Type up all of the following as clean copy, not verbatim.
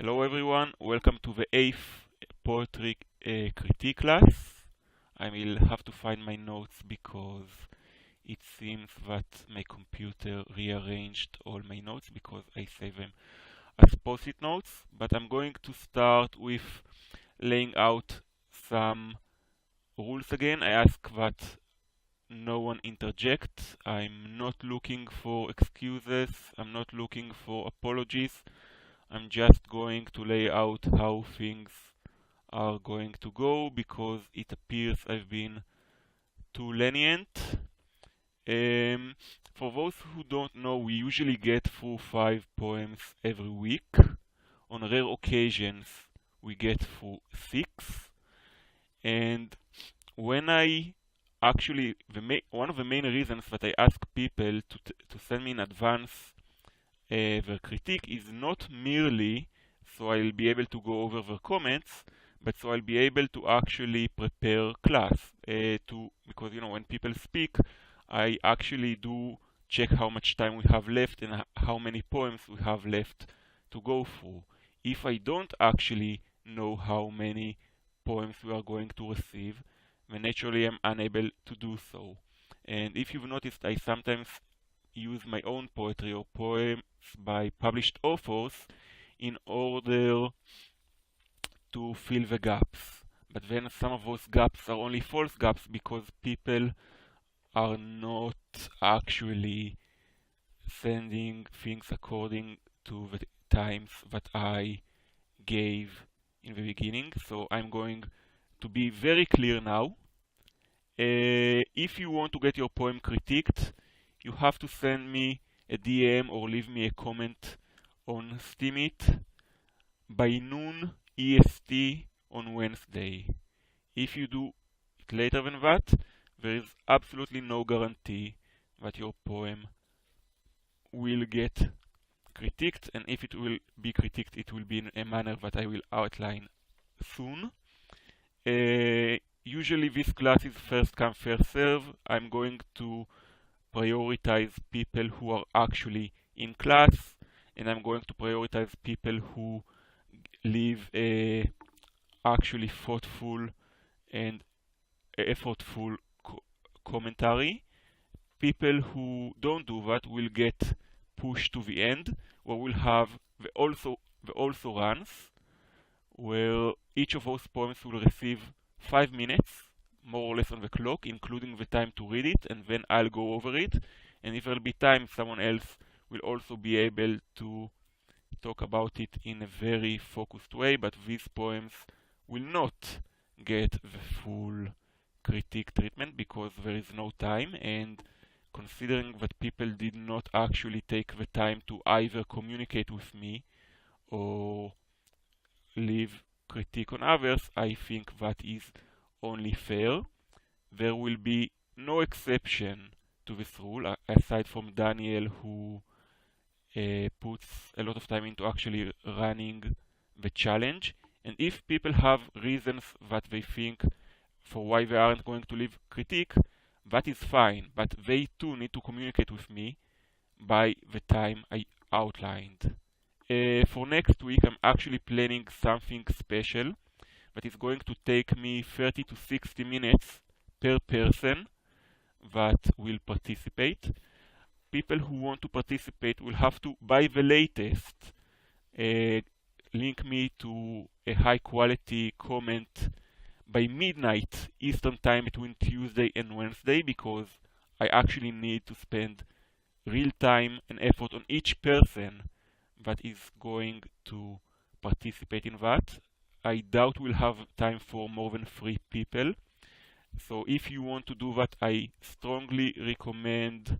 Hello everyone, welcome to the 8th poetry critique class. I will have to find my notes because it seems that my computer rearranged all my notes because I save them as post-it notes, but I'm going to start with laying out some rules again. I ask that no one interject. I'm not looking for excuses, I'm not looking for apologies. I'm just going to lay out how things are going to go because it appears I've been too lenient. Um, for those who don't know, we usually get through 5 poems every week. On rare occasions, we get through 6. And when I actually, one of the main reasons that I ask people to send me in advance their critique is not merely so I'll be able to go over their comments, but so I'll be able to actually prepare class. Because when people speak, I actually do check how much time we have left and how many poems we have left to go through. If I don't actually know how many poems we are going to receive, then naturally I'm unable to do so. And if you've noticed, I sometimes use my own poetry or poems by published authors in order to fill the gaps. But then some of those gaps are only false gaps because people are not actually sending things according to the times that I gave in the beginning. So I'm going to be very clear now. If you want to get your poem critiqued, you have to send me a DM or leave me a comment on Steemit by noon EST on Wednesday. If you do it later than that, there is absolutely no guarantee that your poem will get critiqued, and if it will be critiqued, it will be in a manner that I will outline soon. Usually this class is first come first serve. I'm going to prioritize people who are actually in class, and I'm going to prioritize people who leave a actually thoughtful and effortful commentary. People who don't do that will get pushed to the end, where we'll have the also runs, where each of those poems will receive 5 minutes, more or less on the clock, including the time to read it, and then I'll go over it. And if there'll be time, someone else will also be able to talk about it in a very focused way, but these poems will not get the full critique treatment because there is no time, and considering that people did not actually take the time to either communicate with me or leave critique on others, I think that is only fair. There will be no exception to this rule, aside from Daniel, who puts a lot of time into actually running the challenge. And if people have reasons that they think for why they aren't going to leave critique, that is fine, but they too need to communicate with me by the time I outlined. For next week, I'm actually planning something special that is going to take me 30 to 60 minutes per person that will participate. People who want to participate will have to, by the latest, link me to a high quality comment by midnight Eastern time between Tuesday and Wednesday, because I actually need to spend real time and effort on each person that is going to participate in that. I doubt we'll have time for more than 3 people. So if you want to do that, I strongly recommend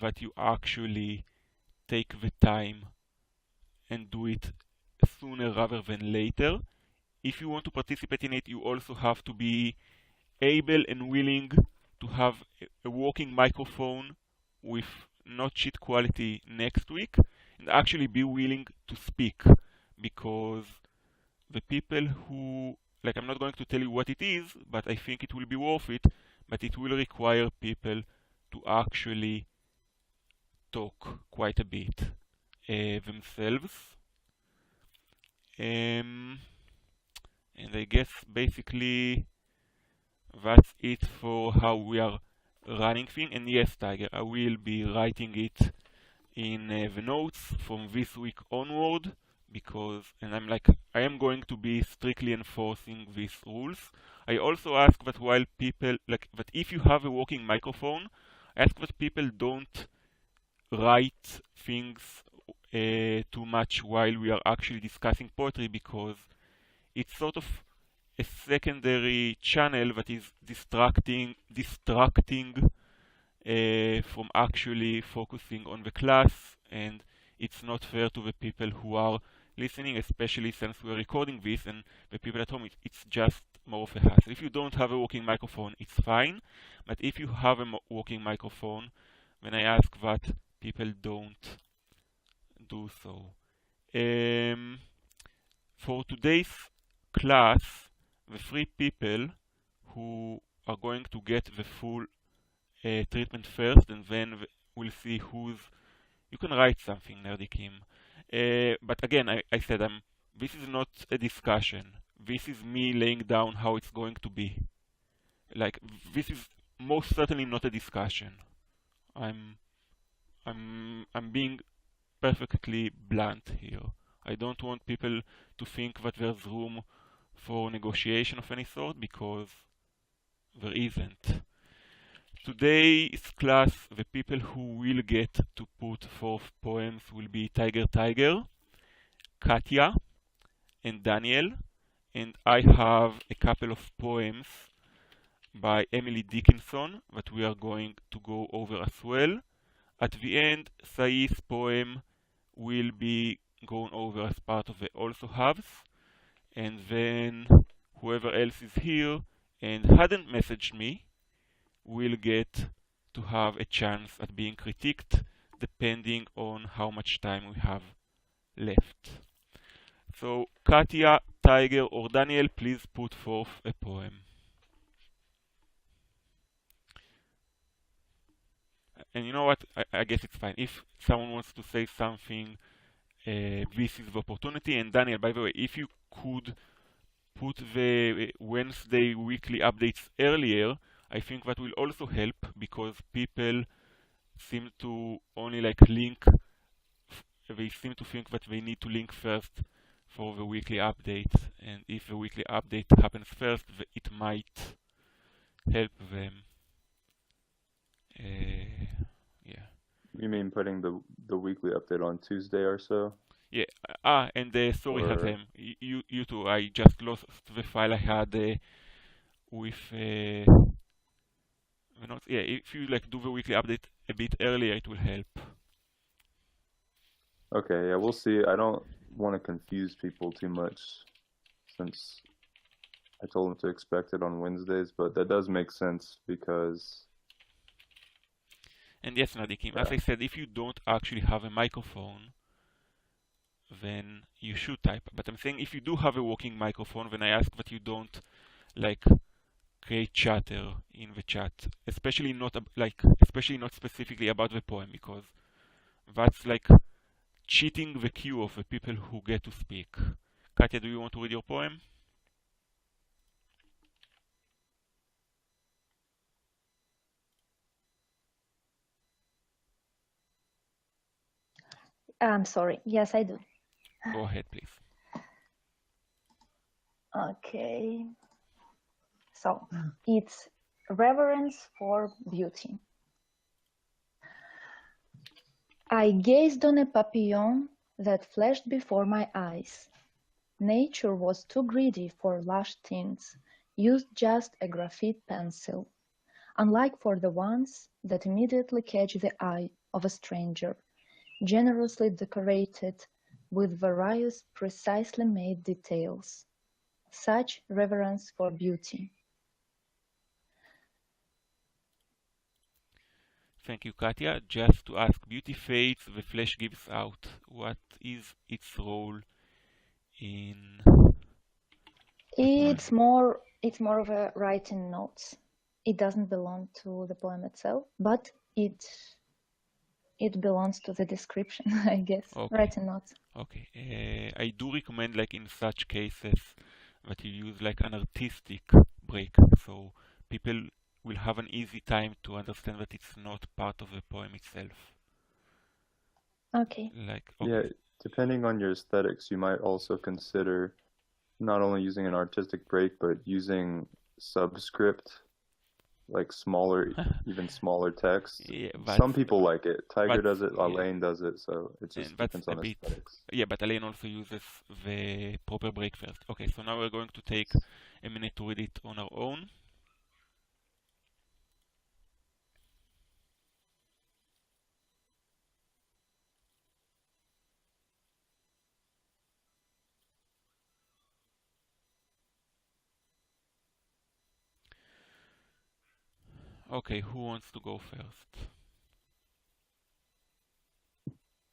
that you actually take the time and do it sooner rather than later. If you want to participate in it, you also have to be able and willing to have a working microphone with not cheat quality next week, and actually be willing to speak, because the people who, like, I'm not going to tell you what it is, but I think it will be worth it, but it will require people to actually talk quite a bit themselves. And I guess basically that's it for how we are running things. And yes, Tiger, I will be writing it in the notes from this week onward, because I am going to be strictly enforcing these rules. I also ask that while people that if you have a working microphone, I ask that people don't write things too much while we are actually discussing poetry, because it's sort of a secondary channel that is distracting from actually focusing on the class, and it's not fair to the people who are listening, especially since we're recording this, and the people at home, it's just more of a hassle. If you don't have a working microphone, it's fine, but if you have a working microphone, then I ask that people don't do so. For today's class, the 3 people who are going to get the full treatment first, and then we'll see who's... You can write something, Nerdikim. But again, I said this is not a discussion. This is me laying down how it's going to be. Like, this is most certainly not a discussion. I'm being perfectly blunt here. I don't want people to think that there's room for negotiation of any sort, because there isn't. Today's class, the people who will get to put forth poems will be Tiger, Katya, and Daniel, and I have a couple of poems by Emily Dickinson that we are going to go over as well. At the end, Saï's poem will be gone over as part of the also haves, and then whoever else is here and hadn't messaged me will get to have a chance at being critiqued, depending on how much time we have left. So, Katya, Tiger, or Daniel, please put forth a poem. And you know what? I guess it's fine. If someone wants to say something, this is the opportunity. And Daniel, by the way, if you could put the Wednesday weekly updates earlier, I think that will also help, because people seem to only link. They seem to think that they need to link first for the weekly updates, and if the weekly update happens first, it might help them. Yeah. You mean putting the weekly update on Tuesday or so? Yeah. And sorry, Hazem, you too. I just lost the file I had with the notes. Yeah, if you do the weekly update a bit earlier, it will help. Okay, yeah, we'll see. I don't want to confuse people too much, since I told them to expect it on Wednesdays, but that does make sense because... And yes, Nadikim, as I said, if you don't actually have a microphone, then you should type. But I'm saying if you do have a working microphone, then I ask that you don't create chatter in the chat, especially not specifically about the poem, because that's cheating the queue of the people who get to speak. Katya, do you want to read your poem? I'm sorry. Yes, I do. Go ahead, please. Okay. So it's Reverence for Beauty. I gazed on a papillon that flashed before my eyes. Nature was too greedy for lush tints, used just a graphite pencil, unlike for the ones that immediately catch the eye of a stranger, generously decorated with various precisely made details. Such reverence for beauty. Thank you, Katya. Just to ask, beauty fades, the flesh gives out. What is its role in... It's more of a writing notes. It doesn't belong to the poem itself, but it it belongs to the description, I guess. Okay. Writing notes. Okay. I do recommend, like in such cases, that you use like an artistic break, so people will have an easy time to understand that it's not part of the poem itself. Okay. Like, Yeah, okay. depending on your aesthetics, you might also consider not only using an artistic break, but using subscript, like smaller, even smaller text. Yeah, Some people like it. Tiger does it, yeah, Elaine does it, so it just and that's depends a on bit. aesthetics. Yeah, but Elaine also uses the proper break first. Okay, so now we're going to take a minute to read it on our own. Okay, who wants to go first?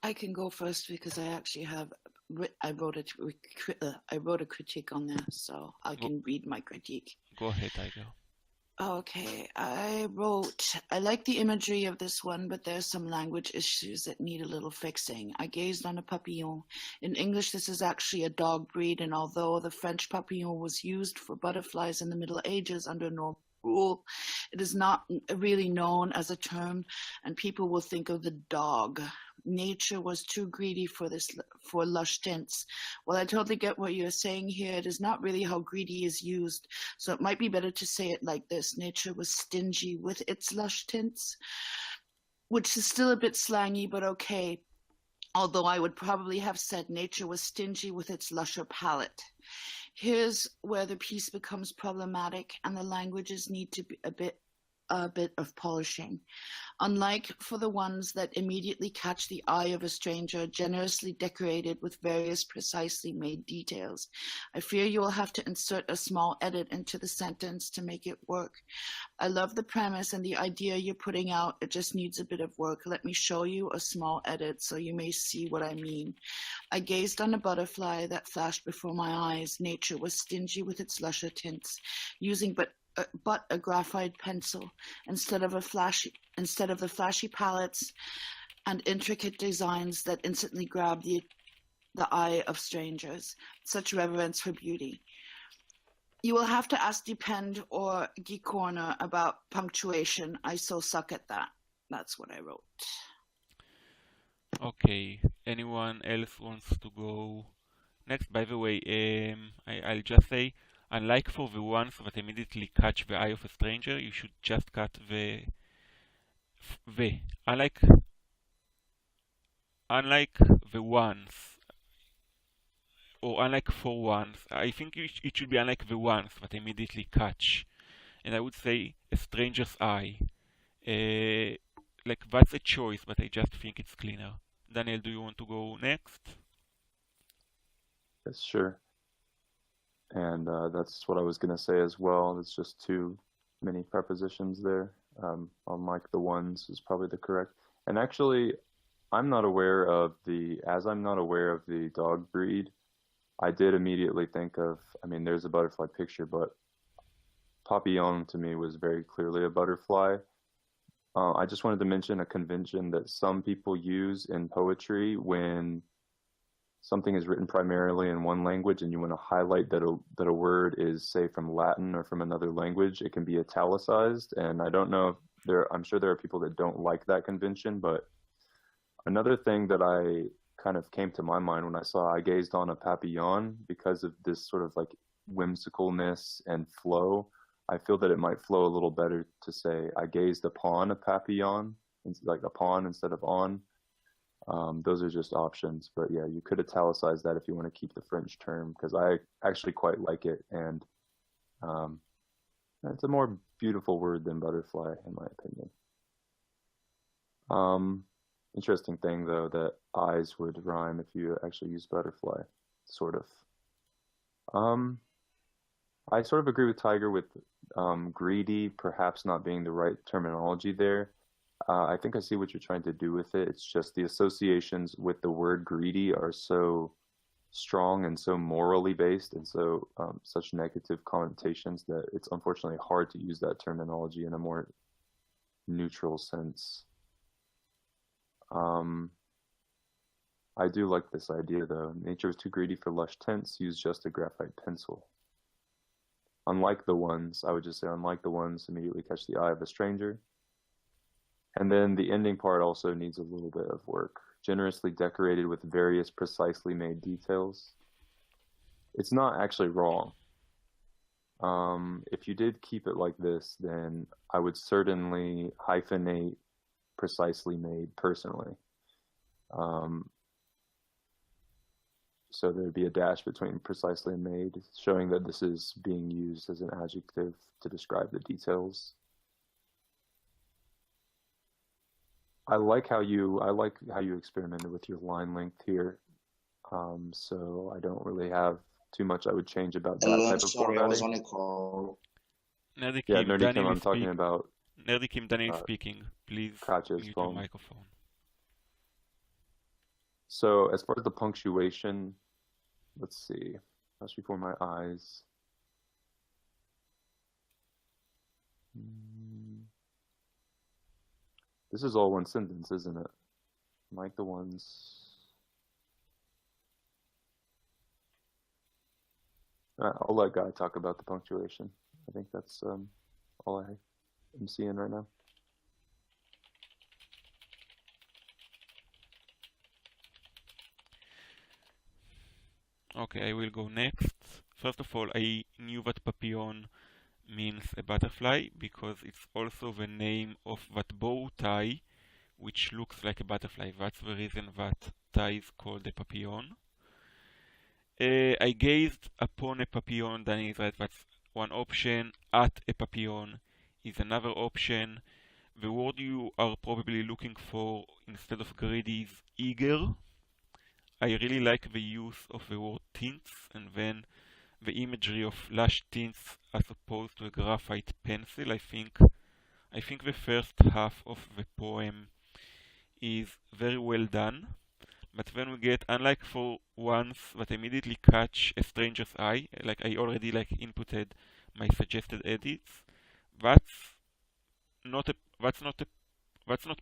I can go first because I actually have I wrote a critique on this, so I can read my critique. Go ahead, Tiger. Okay, I like the imagery of this one, but there's some language issues that need a little fixing. I gazed on a papillon. In English, this is actually a dog breed, and although the French papillon was used for butterflies in the Middle Ages under normal rule, it is not really known as a term, and people will think of the dog. Nature was too greedy for lush tints. Well, I totally get what you're saying here. It is not really how greedy is used, so it might be better to say it like this. Nature was stingy with its lush tints, which is still a bit slangy, but okay. Although I would probably have said nature was stingy with its lusher palette. Here's where the piece becomes problematic and the languages need to be a bit of polishing. Unlike for the ones that immediately catch the eye of a stranger, generously decorated with various precisely made details, I fear you will have to insert a small edit into the sentence to make it work. I love the premise and the idea you're putting out. It just needs a bit of work. Let me show you a small edit so you may see what I mean. I gazed on a butterfly that flashed before my eyes. Nature was stingy with its lusher tints, using but a graphite pencil instead of the flashy palettes and intricate designs that instantly grab the eye of strangers. Such reverence for beauty. You will have to ask Depend or Geek Corner about punctuation. I so suck at that. That's what I wrote. Okay, anyone else wants to go next? By the way, I'll just say, unlike for the ones that immediately catch the eye of a stranger, you should just cut the unlike the ones, or unlike for ones, I think it should be unlike the ones that immediately catch, and I would say a stranger's eye. Like that's a choice, but I just think it's cleaner. Daniel, do you want to go next? Yes, sure. And that's what I was going to say as well. It's just too many prepositions there. Unlike the ones is probably the correct. And actually, I'm not aware of the dog breed, I did immediately think of, I mean, there's a butterfly picture, but papillon to me was very clearly a butterfly. I just wanted to mention a convention that some people use in poetry when something is written primarily in one language and you want to highlight that a word is, say, from Latin or from another language. It can be italicized, and I don't know if I'm sure there are people that don't like that convention, but another thing that I kind of came to my mind when I gazed on a papillon, because of this sort of like whimsicalness and flow, I feel that it might flow a little better to say I gazed upon a papillon, like upon instead of on. Those are just options, but yeah, you could italicize that if you want to keep the French term, because I actually quite like it, and it's a more beautiful word than butterfly, in my opinion. Interesting thing, though, that eyes would rhyme if you actually use butterfly, sort of. I sort of agree with Tiger with greedy perhaps not being the right terminology there. I think I see what you're trying to do with it. It's just the associations with the word greedy are so strong and so morally based, and so such negative connotations that it's unfortunately hard to use that terminology in a more neutral sense. I do like this idea though. Nature is too greedy for lush tints. Use just a graphite pencil. Unlike the ones, I would just say, unlike the ones, immediately catch the eye of a stranger. And then the ending part also needs a little bit of work. Generously decorated with various precisely made details. It's not actually wrong. If you did keep it like this, then I would certainly hyphenate precisely made personally. So there'd be a dash between precisely made, showing that this is being used as an adjective to describe the details. I like how you experimented with your line length here. So I don't really have too much I would change about that Hello, type of sorry, I was formatting. on a call. Nerdy Yeah, Kim, Nerdy Kim, Daniel I'm is talking speaking. about Nerdy Kim, Daniel is speaking. Please Katya's mute your phone. microphone. So as far as the punctuation, let's see. That's before my eyes. This is all one sentence, isn't it? Like the ones. I'll let Guy talk about the punctuation. I think that's all I am seeing right now. Okay, I will go next. First of all, I knew that papillon means a butterfly because it's also the name of that bow tie, which looks like a butterfly. That's the reason that tie is called a papillon. I gazed upon a papillon, then is right, that's one option. At a papillon is another option. The word you are probably looking for instead of greedy is eager. I really like the use of the word tints and then the imagery of lush tints as opposed to a graphite pencil. I think the first half of the poem is very well done, but then we get, unlike for ones that immediately catch a stranger's eye, like I already inputted my suggested edits, that's not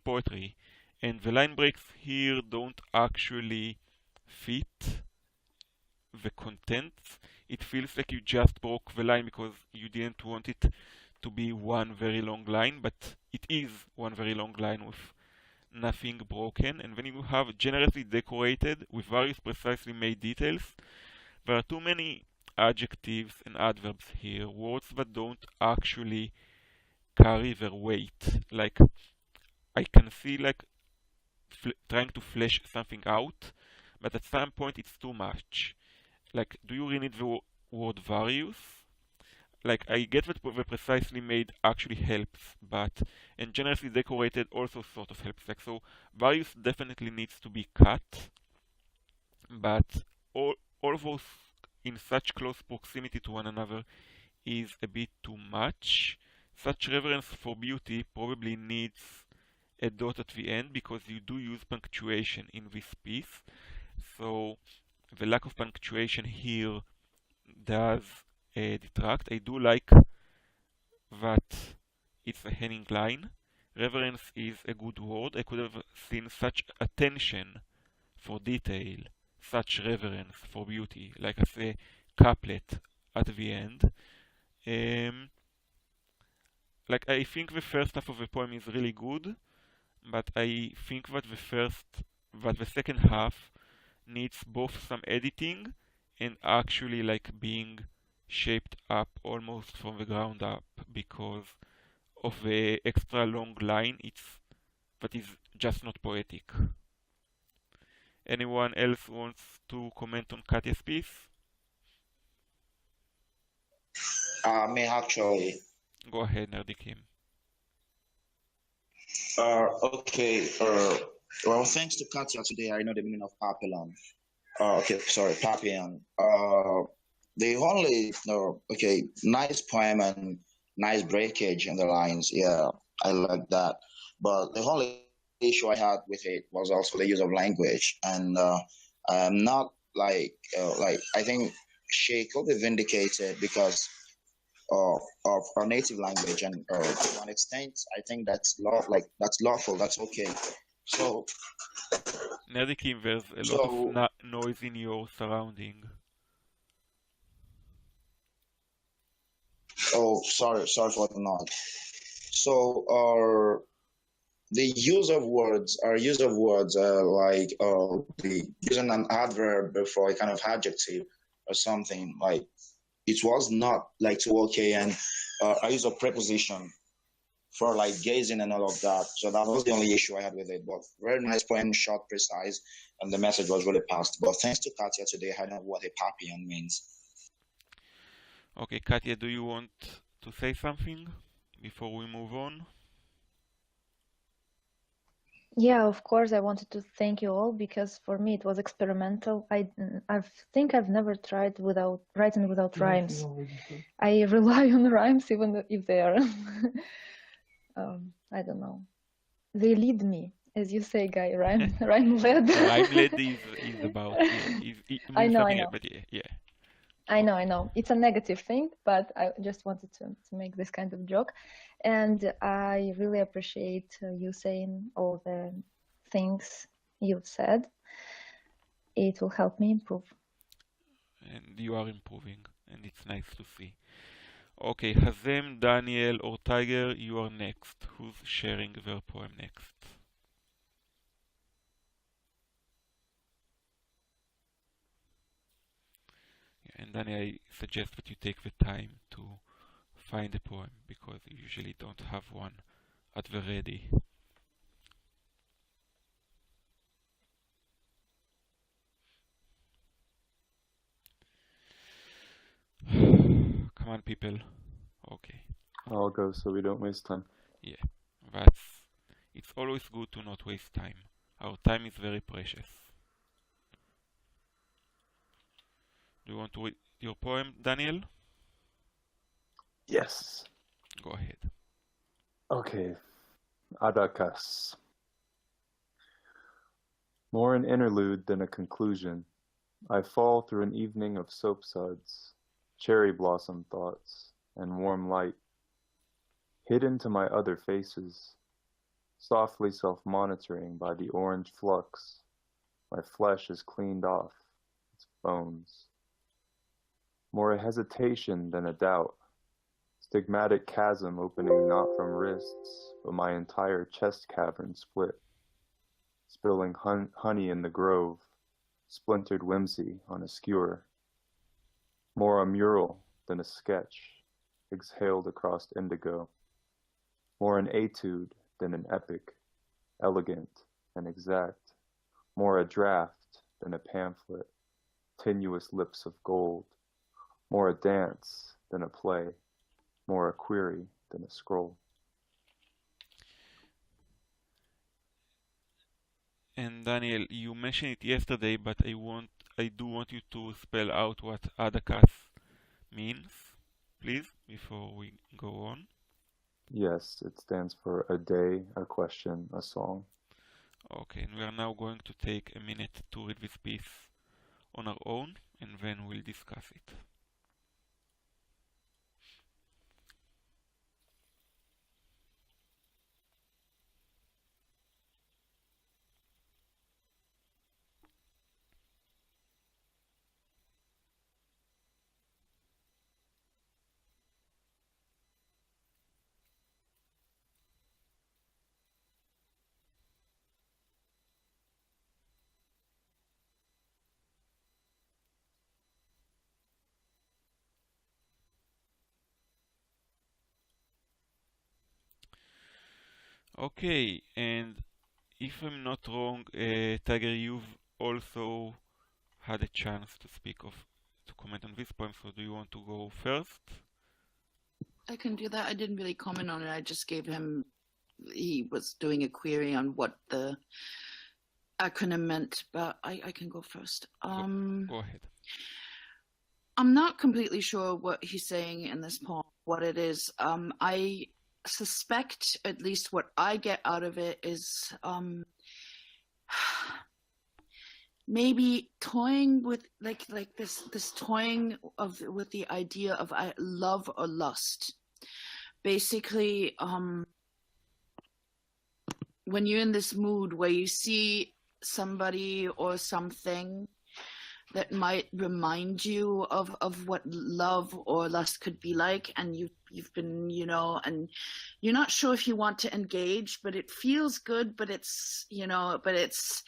poetry, and the line breaks here don't actually fit the content. It feels like you just broke the line because you didn't want it to be one very long line, but it is one very long line with nothing broken. And when you have generously decorated with various precisely made details, there are too many adjectives and adverbs here, words that don't actually carry their weight. Like, I can see trying to flesh something out, but at some point it's too much. Like, do you really need the word various? Like, I get that the precisely made actually helps, and generously decorated also sort of helps. Like, so various definitely needs to be cut, but all those in such close proximity to one another is a bit too much. Such reverence for beauty probably needs a dot at the end because you do use punctuation in this piece. So the lack of punctuation here does detract. I do like that it's a hanging line. Reverence is a good word. I could have seen such attention for detail, such reverence for beauty, like as a couplet at the end. Like, I think the first half of the poem is really good, but I think that the second half needs both some editing and actually being shaped up almost from the ground up because of the extra long line that is just not poetic. Anyone else wants to comment on Katya's piece? Me actually. Go ahead, Nerdy Kim. Okay. Well, thanks to Katya today, I know the meaning of papillon. Papillon. The only nice poem and nice breakage in the lines. Yeah, I like that. But the only issue I had with it was also the use of language, and I'm not I think she could be vindicated because of our native language, and to an extent, I think that's lawful. That's okay. So, Nerdikim, there's a lot so of noise in your surrounding. oh, sorry for the noise. So, the use of words like the using an adverb before a kind of adjective or something, like it was not like too okay, and I use a preposition for like gazing and all of that. So that was the only issue I had with it. But very nice poem, short, precise, and the message was really passed. But thanks to Katya today, I know what a papillon means. Okay, Katya, do you want to say something before we move on? Yeah, of course, I wanted to thank you all because for me it was experimental. I think I've never tried without writing without rhymes. I rely on rhymes even if they are, I don't know. They lead me, as you say, Guy. Rhyme led. Rhyme led is about I know. but yeah. I know. It's a negative thing, but I just wanted to make this kind of joke. And I really appreciate you saying all the things you've said. It will help me improve. And you are improving, and it's nice to see. Okay, Hazem, Daniel, or Tiger, you are next. Who's sharing their poem next? And Daniel, I suggest that you take the time to find a poem because you usually don't have one at the ready. Come on, people. Okay. I'll go so we don't waste time. Yeah, it's always good to not waste time. Our time is very precious. Do you want to read your poem, Daniel? Yes. Go ahead. Okay. Adaqas. More an interlude than a conclusion. I fall through an evening of soapsuds, cherry blossom thoughts, and warm light. Hidden to my other faces, softly self-monitoring by the orange flux, my flesh is cleaned off, its bones. More a hesitation than a doubt, stigmatic chasm opening not from wrists, but my entire chest cavern split, spilling honey in the grove, splintered whimsy on a skewer. More a mural than a sketch, exhaled across indigo. More an etude than an epic, elegant and exact. More a draft than a pamphlet, tenuous lips of gold. More a dance than a play, more a query than a scroll. And Daniel, you mentioned it yesterday, but I do want you to spell out what adaqas means, please, before we go on. Yes, it stands for a day, a question, a song. Okay, and we are now going to take a minute to read this piece on our own, and then we'll discuss it. Okay, and if I'm not wrong, Tiger, you've also had a chance to comment on this poem, so do you want to go first? I can do that. I didn't really comment on it. I just gave him, he was doing a query on what the acronym meant, but I can go first. Go ahead. I'm not completely sure what he's saying in this poem, what it is. I suspect, at least what I get out of it is maybe toying with like this toying with the idea of love or lust. Basically, when you're in this mood where you see somebody or something that might remind you of what love or lust could be like, and you've been, you know, and you're not sure if you want to engage, but it feels good, but it's, you know, but it's,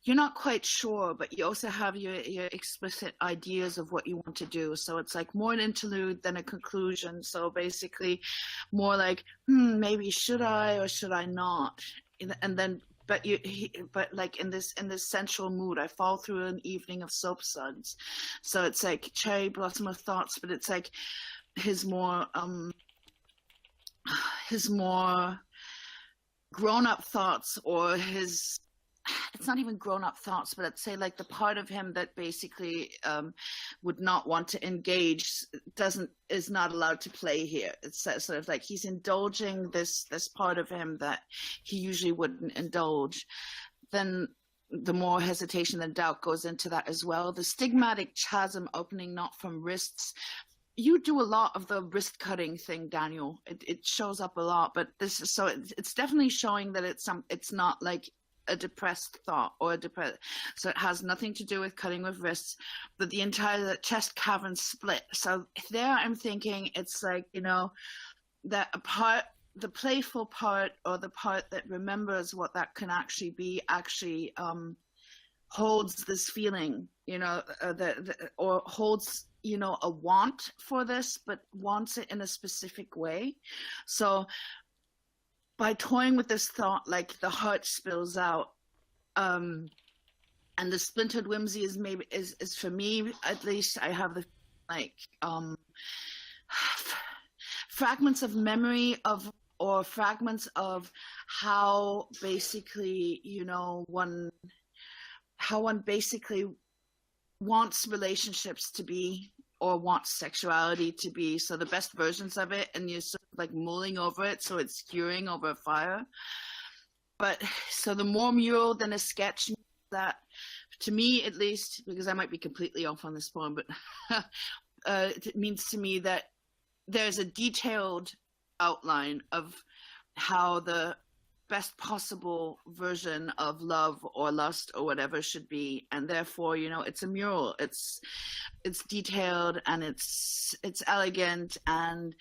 you're not quite sure, but you also have your explicit ideas of what you want to do. So it's like more an interlude than a conclusion. So basically more like, maybe should I or should I not? And then, but like in this sensual mood, I fall through an evening of soap suds. So it's like cherry blossom of thoughts, but it's like his more grown-up thoughts, or his, it's not even grown-up thoughts, but I'd say like the part of him that basically would not want to engage is not allowed to play here. It's sort of like he's indulging this part of him that he usually wouldn't indulge. Then the more hesitation and doubt goes into that as well. The stigmatic chasm opening not from wrists. You do a lot of the wrist cutting thing, Daniel. It shows up a lot, but this is, so it's definitely showing that it's not like a depressed thought or a depressed, so it has nothing to do with cutting with wrists, but the entire chest cavern split. So there I'm thinking it's like, you know, that a part, the playful part, or the part that remembers what that can actually be, actually holds this feeling, you know, or holds, you know, a want for this, but wants it in a specific way. So by toying with this thought, like the heart spills out, and the splintered whimsy is for me, at least, I have the like fragments of memory of, or fragments of how basically, you know, how one basically wants relationships to be, or wants sexuality to be. So the best versions of it, and you're sort of like mulling over it, so it's skewering over a fire. But so the more mural than a sketch, that to me at least, because I might be completely off on this poem, but it means to me that there's a detailed outline of how the best possible version of love or lust or whatever should be, and therefore, you know, it's a mural. It's detailed, and it's elegant, and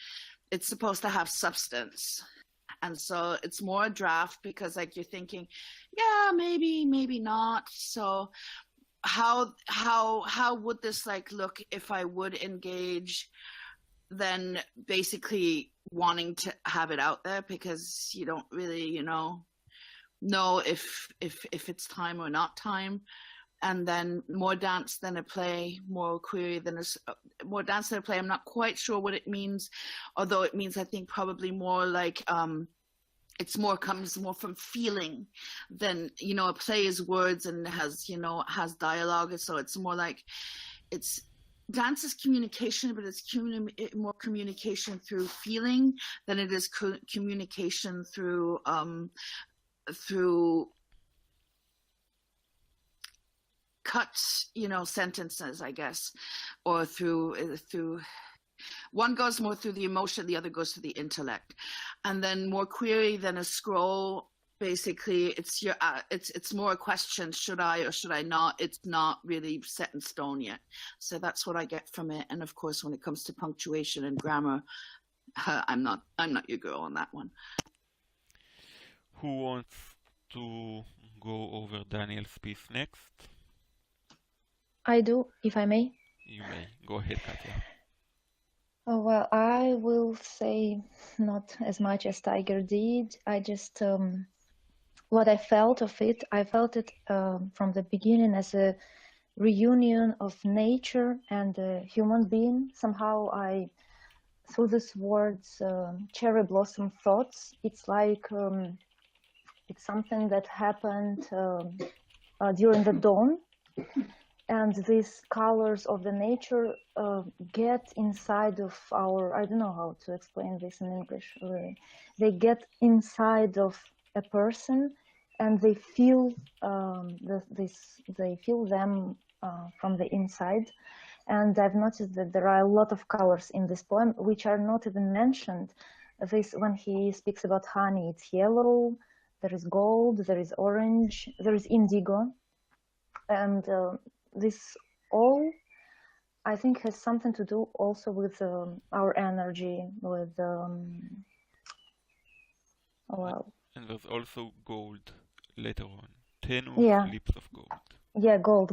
it's supposed to have substance. And so it's more a draft, because like you're thinking, yeah, maybe not. So how would this like look if I would engage? Then basically wanting to have it out there, because you don't really, you know if it's time or not time. And then more dance than a play, more query than more dance than a play. I'm not quite sure what it means, although it means, I think, probably more like it's more, comes more from feeling than, you know, a play is words and has, you know, has dialogue. So it's more like, it's, dance is communication, but it's more communication through feeling than it is communication through cut, you know, sentences, I guess, or through one goes more through the emotion, the other goes through the intellect. And then more query than a scroll. Basically, it's your it's more a question: should I or should I not? It's not really set in stone yet. So that's what I get from it. And of course, when it comes to punctuation and grammar, I'm not your girl on that one. Who wants to go over Daniel's piece next? I do, if I may. You may. Go ahead, Katya. Oh, well, I will say not as much as Tiger did. I just, what I felt of it, I felt it from the beginning as a reunion of nature and a human being. Somehow through these words, cherry blossom thoughts, it's like, it's something that happened during the dawn. And these colors of the nature get inside of our, I don't know how to explain this in English, really. They get inside of a person, and they feel they feel them from the inside. And I've noticed that there are a lot of colors in this poem which are not even mentioned. This, when he speaks about honey, it's yellow. there is gold, there is orange, there is indigo, and this all, I think, has something to do also with our energy, with well. And there's also gold later on. 10 Yeah. lips of gold. Yeah, gold.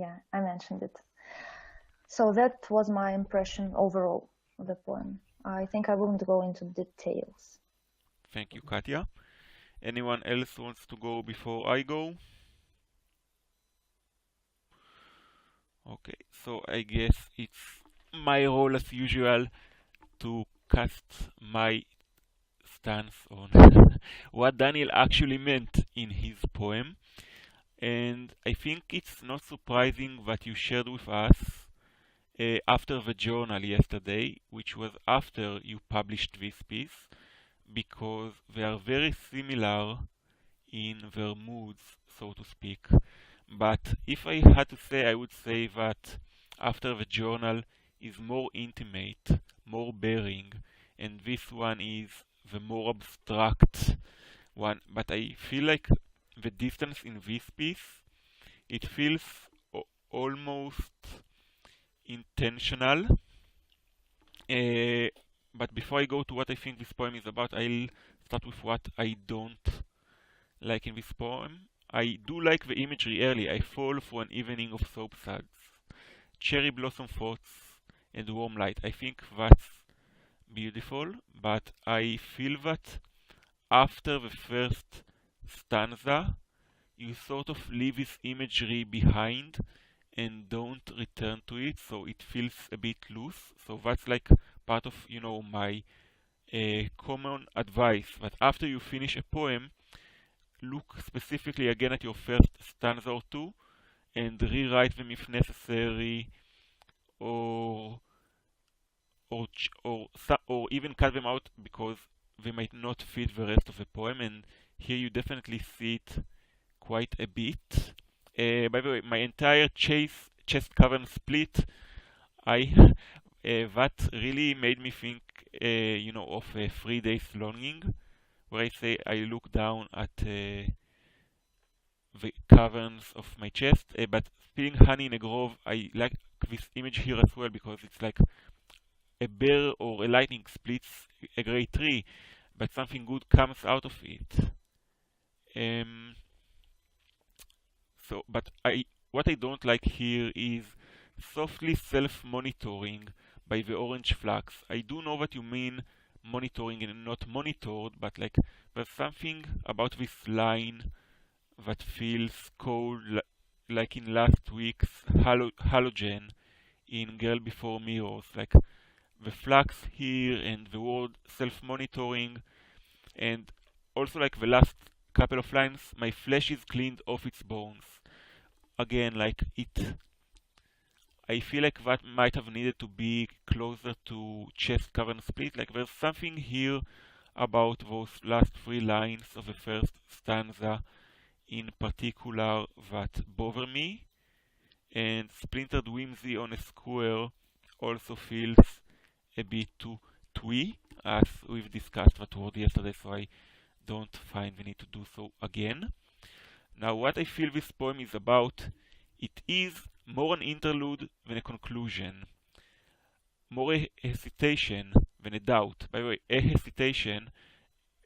Yeah, I mentioned it. So that was my impression overall of the poem. I think I wouldn't go into details. Thank you, Katya. Anyone else wants to go before I go? Okay, so I guess it's my role as usual to cast my stance on what Daniel actually meant in his poem. And I think it's not surprising that you shared with us after the journal yesterday, which was after you published this piece, because they are very similar in their moods, so to speak. But if I had to say, I would say that after the journal is more intimate, more bearing, and this one is the more abstract one. But I feel like the distance in this piece, it feels almost intentional. But before I go to what I think this poem is about, I'll start with what I don't like in this poem. I do like the imagery early. I fall for an evening of soap suds, cherry blossom thoughts, and warm light. I think that's beautiful, but I feel that after the first stanza, you sort of leave this imagery behind and don't return to it, so it feels a bit loose. So that's like part of, my common advice, that after you finish a poem, look specifically again at your first stanza or two and rewrite them if necessary, or even cut them out because they might not fit the rest of the poem. And here you definitely see it quite a bit. By the way, my entire chest cavern split, that really made me think, of 3 days longing, where I say I look down at the caverns of my chest. But spilling honey in a grove, I like this image here as well, because it's like a bear or a lightning splits a great tree, but something good comes out of it. What I don't like here is softly self-monitoring by the orange flags. I do know what you mean, monitoring and not monitored, but like there's something about this line that feels cold, like in last week's halogen in Girl Before Mirrors. Like the flags here and the word self-monitoring, and also like the last couple of lines, my flesh is cleaned off its bones. Again, like I feel like that might have needed to be closer to chest cavern split. Like there's something here about those last 3 lines of the first stanza in particular that bother me. And splintered whimsy on a square also feels a bit too twee, as we've discussed that word yesterday, so I don't find the need to do so again. Now, what I feel this poem is about, it is more an interlude than a conclusion, more a hesitation than a doubt. By the way, a hesitation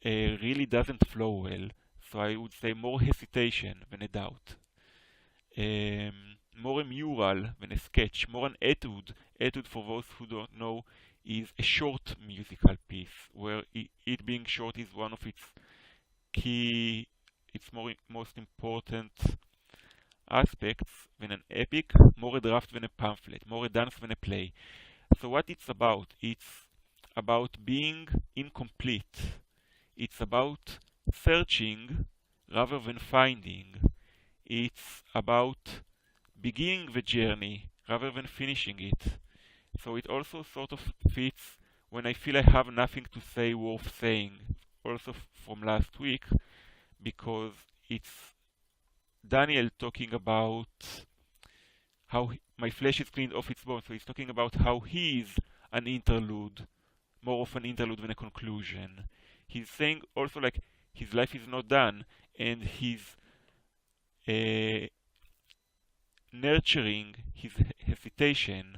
really doesn't flow well, so I would say more hesitation than a doubt. More a mural than a sketch, more an etude. Etude, for those who don't know, is a short musical piece, where it being short is one of its most important aspects than an epic, more a draft than a pamphlet, more a dance than a play. So what it's about being incomplete. It's about searching rather than finding. It's about beginning the journey rather than finishing it. So it also sort of fits when I feel I have nothing to say worth saying, also from last week, because it's Daniel talking about how my flesh is cleaned off its bones. So he's talking about how he is an interlude, more of an interlude than a conclusion. He's saying also like his life is not done, and he's nurturing his hesitation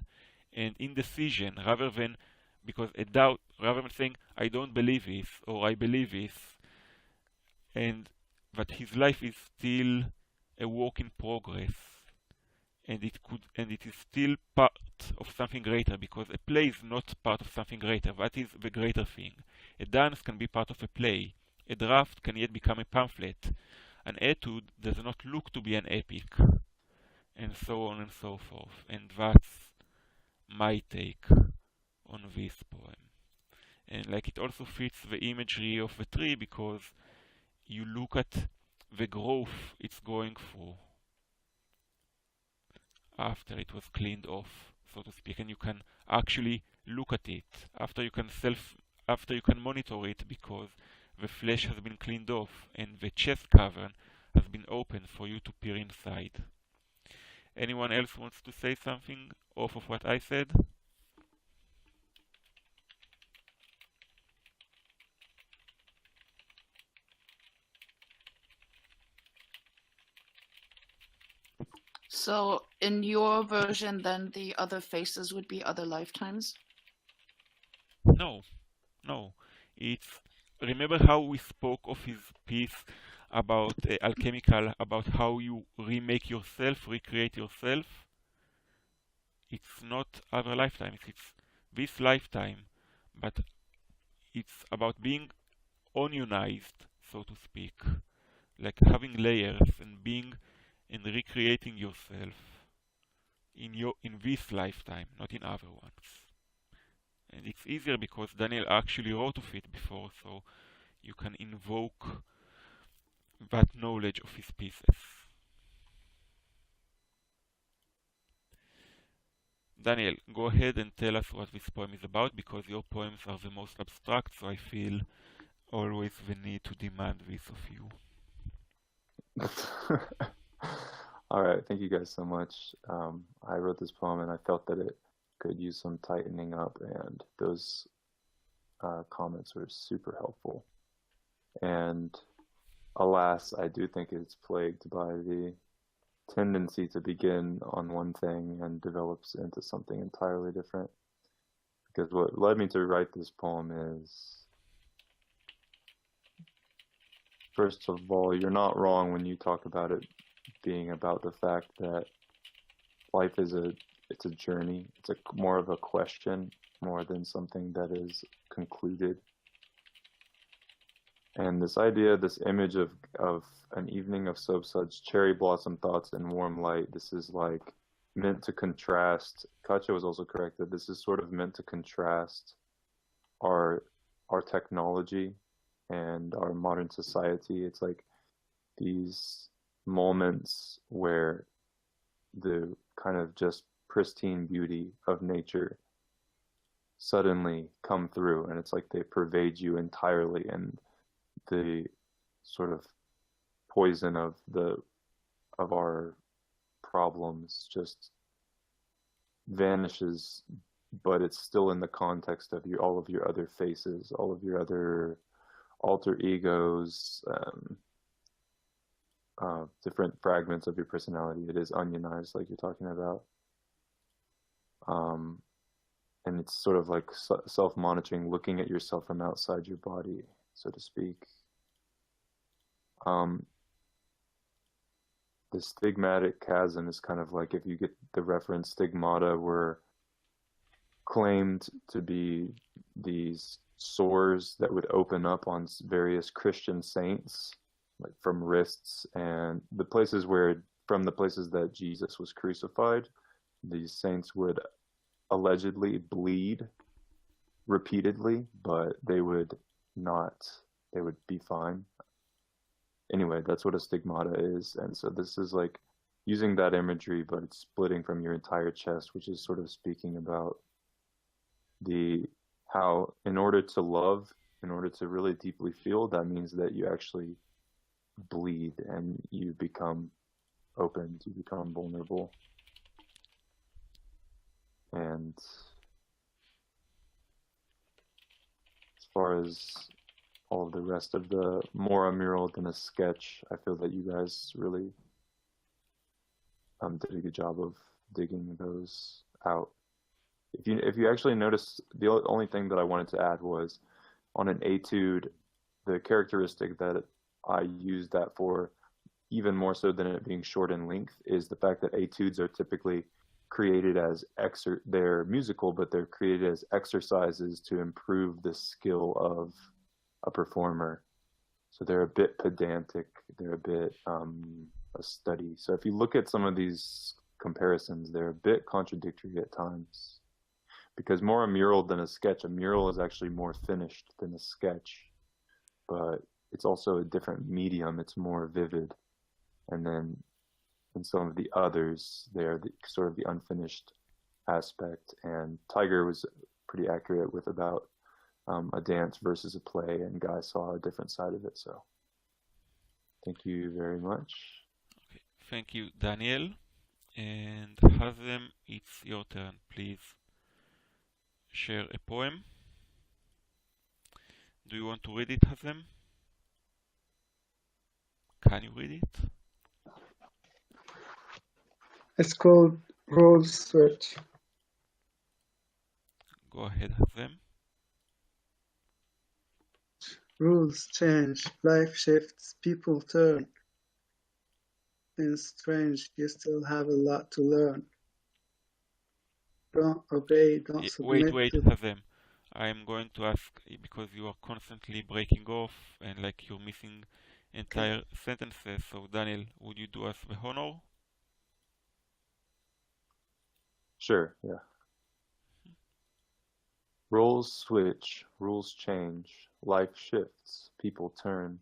and indecision rather than because a doubt, rather than saying I don't believe this or I believe this, and that his life is still a work in progress, and it is still part of something greater, because a play is not part of something greater. That is the greater thing. A dance can be part of a play. A draft can yet become a pamphlet. An etude does not look to be an epic, and so on and so forth. And that's my take on this poem. And like, it also fits the imagery of the tree, because you look at the growth it's going through after it was cleaned off, so to speak, and you can actually look at it after you can monitor it, because the flesh has been cleaned off and the chest cavern has been opened for you to peer inside. Anyone else wants to say something off of what I said? So in your version, then the other faces would be other lifetimes? No. It's, remember how we spoke of his piece about alchemical, about how you remake yourself, recreate yourself? It's not other lifetimes, it's this lifetime, but it's about being onionized, so to speak, like having layers and being and recreating yourself in this lifetime, not in other ones. And it's easier because Daniel actually wrote of it before, so you can invoke that knowledge of his pieces. Daniel, go ahead and tell us what this poem is about, because your poems are the most abstract, so I feel always the need to demand this of you. All right, thank you guys so much. I wrote this poem and I felt that it could use some tightening up, and those comments were super helpful. And alas, I do think it's plagued by the tendency to begin on one thing and develops into something entirely different. Because what led me to write this poem is, first of all, you're not wrong when you talk about it being about the fact that life is it's a journey. It's more of a question more than something that is concluded. And this idea, this image of an evening of such cherry blossom thoughts and warm light, this is like meant to contrast. Katja was also correct that this is sort of meant to contrast our technology and our modern society. It's like these moments where the kind of just pristine beauty of nature suddenly come through, and it's like they pervade you entirely, and the sort of poison of our problems just vanishes, but it's still in the context of all of your other faces, all of your other alter egos, different fragments of your personality. It is onionized, like you're talking about. And it's sort of like self-monitoring, looking at yourself from outside your body, so to speak. The stigmatic chasm is kind of like, if you get the reference, stigmata were claimed to be these sores that would open up on various Christian saints, like from wrists and the places from the places that Jesus was crucified. These saints would allegedly bleed repeatedly, but they would be fine. Anyway, that's what a stigmata is. And so this is like using that imagery, but it's splitting from your entire chest, which is sort of speaking about how in order to love, in order to really deeply feel, that means that you actually bleed and you become opened, you become vulnerable. And as far as all of the rest of the more a mural than a sketch. I feel that you guys really did a good job of digging those out. If you actually notice, the only thing that I wanted to add was on an etude, the characteristic that I used that for, even more so than it being short in length, is the fact that etudes are typically created as they're musical, but they're created as exercises to improve the skill of a performer. So they're a bit pedantic, they're a bit a study. So if you look at some of these comparisons, they're a bit contradictory at times. Because more a mural than a sketch, a mural is actually more finished than a sketch, but it's also a different medium, it's more vivid. And then in some of the others, they're sort of the unfinished aspect. And Tiger was pretty accurate with about a dance versus a play, and Guy saw a different side of it. So thank you very much. Okay. Thank you, Daniel. And Hazem, it's your turn. Please share a poem. Do you want to read it, Hazem? Can you read it? It's called Role Switch. Go ahead, Hazem. Rules change, life shifts, people turn. In strange, you still have a lot to learn. Don't obey, don't submit. Wait, Hazem. I'm going to ask, because you are constantly breaking off and like you're missing entire sentences. So Daniel, would you do us the honor? Sure, yeah. Roles switch, rules change, life shifts, people turn.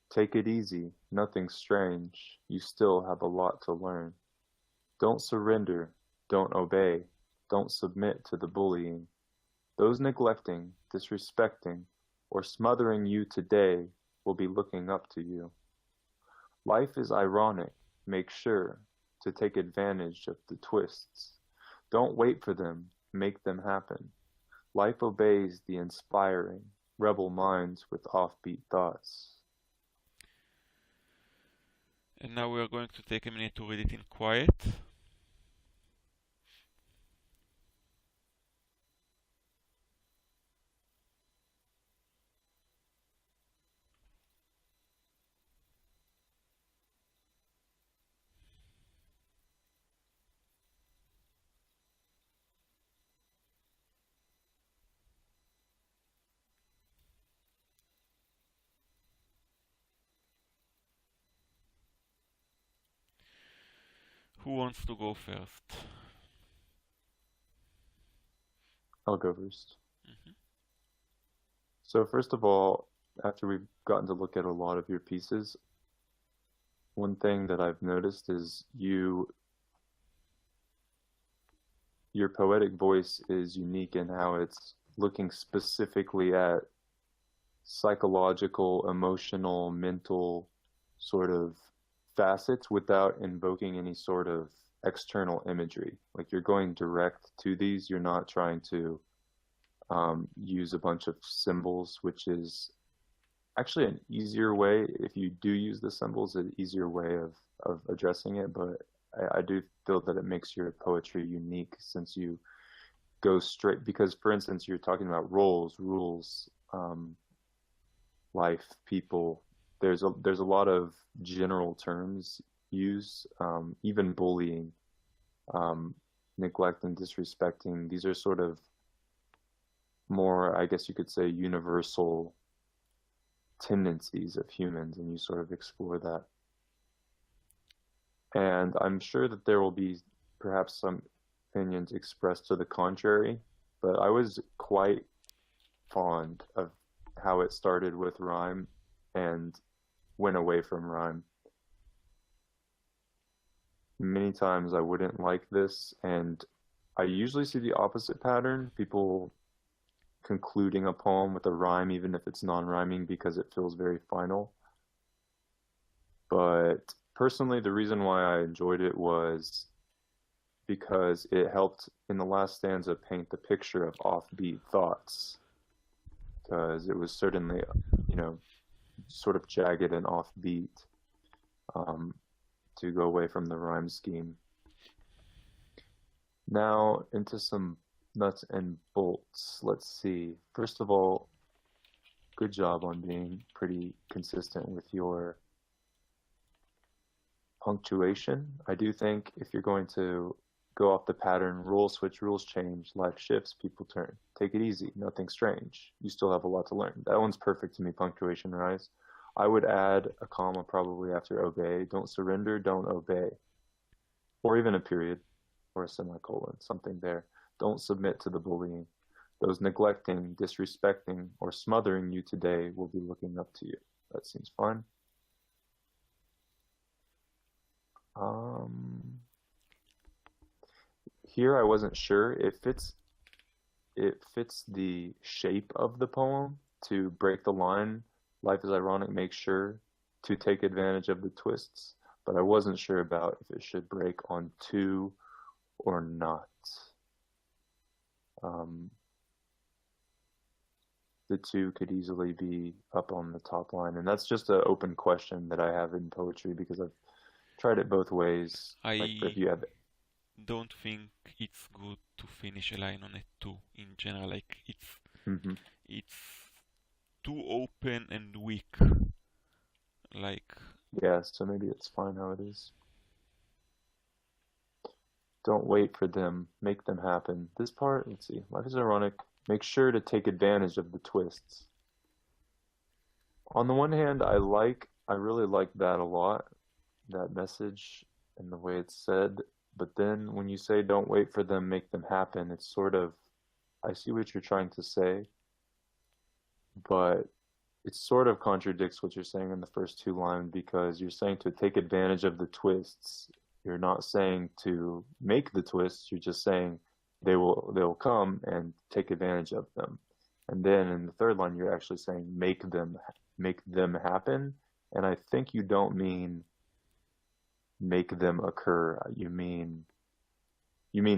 Take it easy, nothing strange, you still have a lot to learn. Don't surrender, don't obey, don't submit to the bullying. Those neglecting, disrespecting, or smothering you today will be looking up to you. Life is ironic, make sure to take advantage of the twists. Don't wait for them, make them happen. Life obeys the inspiring, rebel minds with offbeat thoughts. And now we are going to take a minute to read it in quiet. Who wants to go first? I'll go first. Mm-hmm. So first of all, after we've gotten to look at a lot of your pieces, one thing that I've noticed is your poetic voice is unique in how it's looking specifically at psychological, emotional, mental sort of facets without invoking any sort of external imagery. Like you're going direct to these, you're not trying to use a bunch of symbols, which is actually an easier way, if you do use the symbols, an easier way of addressing it, but I do feel that it makes your poetry unique since you go straight, because for instance, you're talking about roles, rules, life, people. There's a lot of general terms used, even bullying, neglect and disrespecting. These are sort of more, I guess you could say, universal tendencies of humans, and you sort of explore that. And I'm sure that there will be perhaps some opinions expressed to the contrary, but I was quite fond of how it started with rhyme and went away from rhyme. Many times I wouldn't like this, and I usually see the opposite pattern, people concluding a poem with a rhyme even if it's non-rhyming because it feels very final. But personally, the reason why I enjoyed it was because it helped in the last stanza paint the picture of offbeat thoughts, because it was certainly sort of jagged and offbeat, to go away from the rhyme scheme. Now into some nuts and bolts. Let's see. First of all, good job on being pretty consistent with your punctuation. I do think if you're going to go off the pattern, rules switch, rules change, life shifts, people turn. Take it easy, nothing strange. You still have a lot to learn. That one's perfect to me, punctuation-wise. I would add a comma probably after obey. Don't surrender, don't obey. Or even a period or a semicolon, something there. Don't submit to the bullying. Those neglecting, disrespecting, or smothering you today will be looking up to you. That seems fine. Here I wasn't sure. It fits the shape of the poem to break the line. Life is ironic, make sure to take advantage of the twists, but I wasn't sure about if it should break on two or not. The two could easily be up on the top line, and that's just an open question that I have in poetry because I've tried it both ways. Like if you have don't think it's good to finish a line on a 2 in general. Like it's too open and weak. Like yeah, so maybe it's fine how it is. Don't wait for them, make them happen. This part, let's see. Life is ironic. Make sure to take advantage of the twists. On the one hand, I really like that a lot, that message and the way it's said. But then when you say don't wait for them, make them happen, it's sort of, I see what you're trying to say, but it sort of contradicts what you're saying in the first two lines because you're saying to take advantage of the twists. You're not saying to make the twists, you're just saying they'll come and take advantage of them. And then in the third line, you're actually saying make them happen. And I think you don't mean make them occur. You mean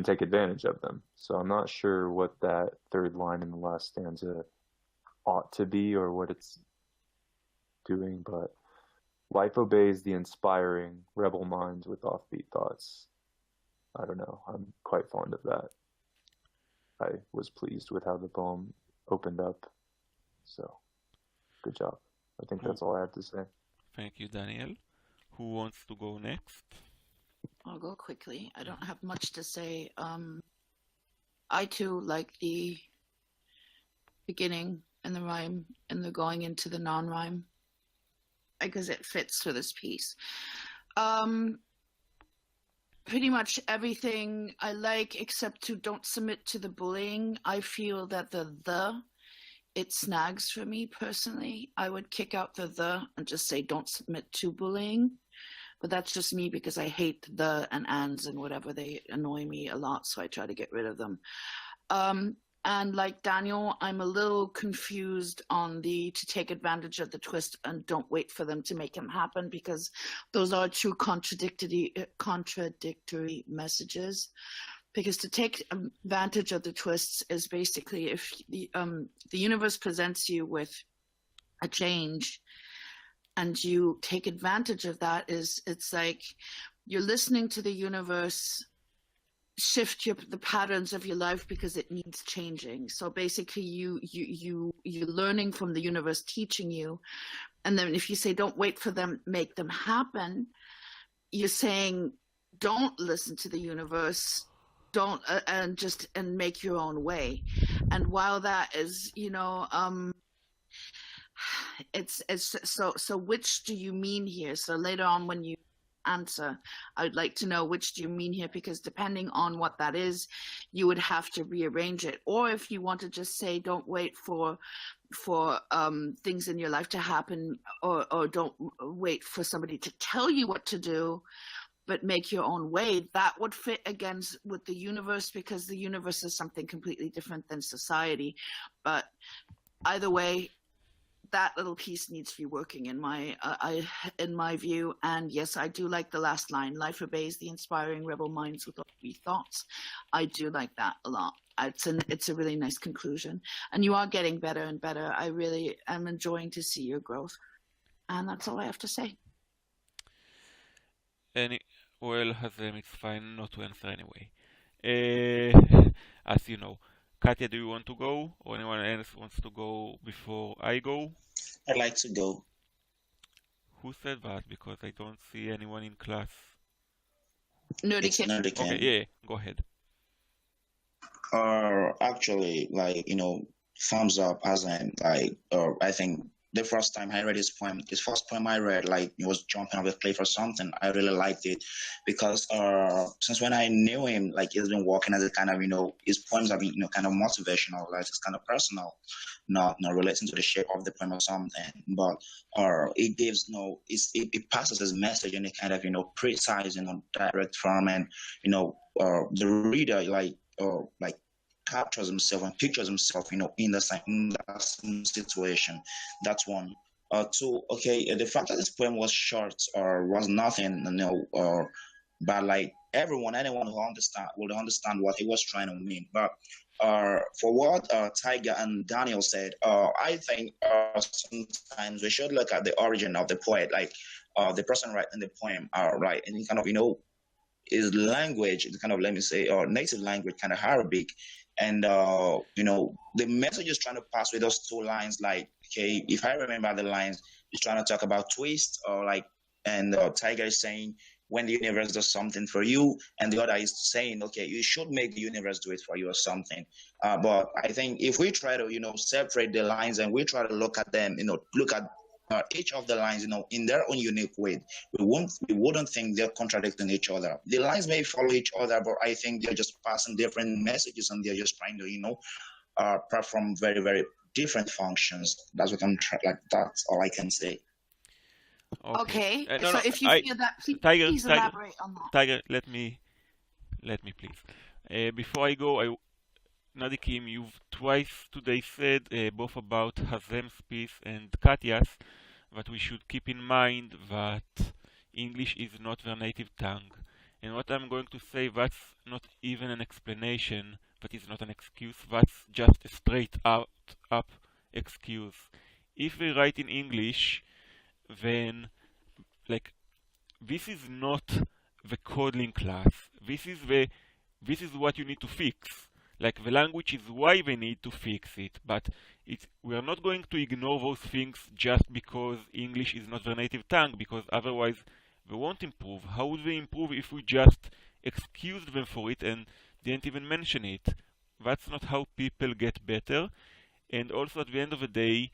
take advantage of them. So I'm not sure what that third line in the last stanza ought to be or what it's doing, but life obeys the inspiring rebel minds with offbeat thoughts. I don't know. I'm quite fond of that. I was pleased with how the poem opened up. So, good job. I think that's all I have to say. Thank you, Daniel. Who wants to go next? I'll go quickly. I don't have much to say. I too like the beginning and the rhyme and the going into the non-rhyme because it fits for this piece. Pretty much everything I like except to don't submit to the bullying. I feel that it snags for me personally. I would kick out the and just say don't submit to bullying. But that's just me because I hate the and ands and whatever. They annoy me a lot, so I try to get rid of them. And like Daniel, I'm a little confused on the to take advantage of the twist and don't wait for them to make them happen because those are two contradictory messages. Because to take advantage of the twists is basically if the universe presents you with a change and you take advantage of that, it's like you're listening to the universe shift the patterns of your life because it needs changing. So basically you're learning from the universe teaching you. And then if you say don't wait for them, make them happen, you're saying don't listen to the universe, don't and make your own way. And while that is, it's so which do you mean here? So later on when you answer, I'd like to know which do you mean here, because depending on what that is, you would have to rearrange it. Or if you want to just say don't wait for things in your life to happen, or don't wait for somebody to tell you what to do, but make your own way, that would fit against with the universe, because the universe is something completely different than society. But either way, that little piece needs to be working in my view. And yes, I do like the last line. Life obeys the inspiring rebel minds with all free thoughts. I do like that a lot. It's a really nice conclusion, and you are getting better and better. I really am enjoying to see your growth, and that's all I have to say. Well, Hazem, it's fine not to answer anyway. As you know. Katya, do you want to go? Or anyone else wants to go before I go? I'd like to go. Who said that? Because I don't see anyone in class. Nerdy Kid. Okay, yeah, go ahead. Actually, like, thumbs up, as in, like, I think the first time I read his first poem I read, like, he was jumping off a cliff or something. I really liked it because since when I knew him, like, he's been working as a kind of, his poems have been, kind of motivational, like it's kind of personal, not relating to the shape of the poem or something, but it gives it passes his message in a kind of, precise, direct form, and the reader like captures himself and pictures himself, in that same situation. That's one. Two, okay, the fact that this poem was short or was nothing, but like anyone who will understand what he was trying to mean. But for what Tiger and Daniel said, I think sometimes we should look at the origin of the poet, like the person writing the poem, right, and kind of, his language, kind of, let me say, or native language, kind of Arabic. And, the message is trying to pass with those two lines, like, okay, if I remember the lines, he's trying to talk about twist, or like, and Tiger is saying, when the universe does something for you, and the other is saying, okay, you should make the universe do it for you or something. But I think if we try to, separate the lines and we try to look at them, look at each of the lines, in their own unique way, we wouldn't think they're contradicting each other. The lines may follow each other, but I think they're just passing different messages, and they're just trying to, perform very, very different functions. That's what I'm trying. Like, that's all I can say. Okay. No, so if you feel that, please elaborate on that. Tiger, let me please. Before I go, Nadikim, you've twice today said, both about Hazem's piece and Katya's, that we should keep in mind that English is not their native tongue. And what I'm going to say, that's not even an explanation, that is not an excuse, that's just a straight up excuse. If we write in English, then, like, this is not the coding class. This is what you need to fix. Like, the language is why they need to fix it, but we are not going to ignore those things just because English is not their native tongue, because otherwise they won't improve. How would they improve if we just excused them for it and didn't even mention it? That's not how people get better. And also, at the end of the day,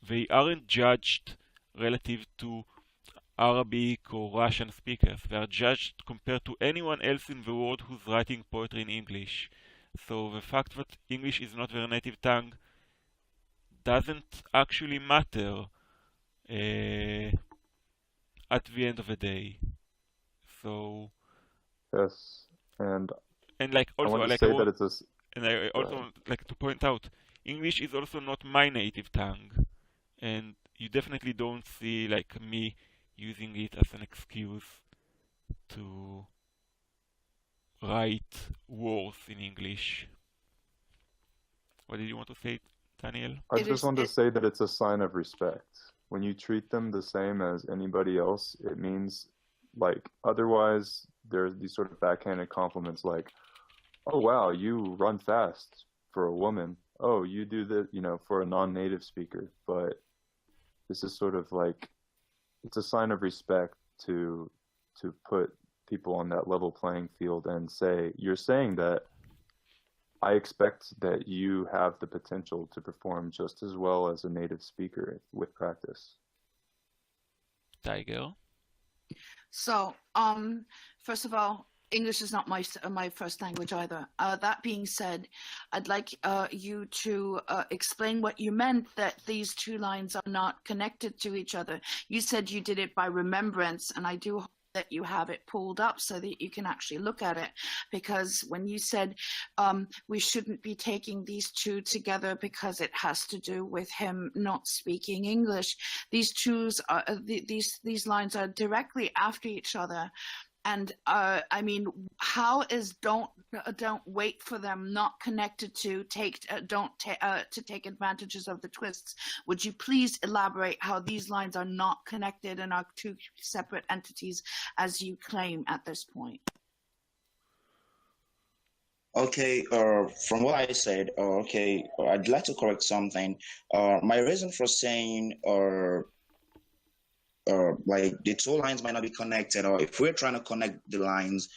they aren't judged relative to Arabic or Russian speakers. They are judged compared to anyone else in the world who's writing poetry in English. So the fact that English is not their native tongue doesn't actually matter at the end of the day. So yes, and like also, I want to like say that it's a. And I also like to point out, English is also not my native tongue, and you definitely don't see like me using it as an excuse to write words in English. What did you want to say, Daniel? I just want to say that it's a sign of respect. When you treat them the same as anybody else, it means, like, otherwise there's these sort of backhanded compliments like, oh wow, you run fast for a woman. Oh, you do this, for a non-native speaker. But this is sort of like, it's a sign of respect to put people on that level playing field and say, you're saying that I expect that you have the potential to perform just as well as a native speaker with practice. Tiger? So, first of all, English is not my first language either. That being said, I'd like you to explain what you meant that these two lines are not connected to each other. You said you did it by remembrance, and I do that you have it pulled up so that you can actually look at it, because when you said we shouldn't be taking these two together because it has to do with him not speaking English, these these lines are directly after each other. And I mean, how is don't wait for them not connected to to take advantages of the twists? Would you please elaborate how these lines are not connected and are two separate entities as you claim at this point? Okay, from what I said, okay, I'd like to correct something. My reason for saying, like the two lines might not be connected, or if we're trying to connect the lines,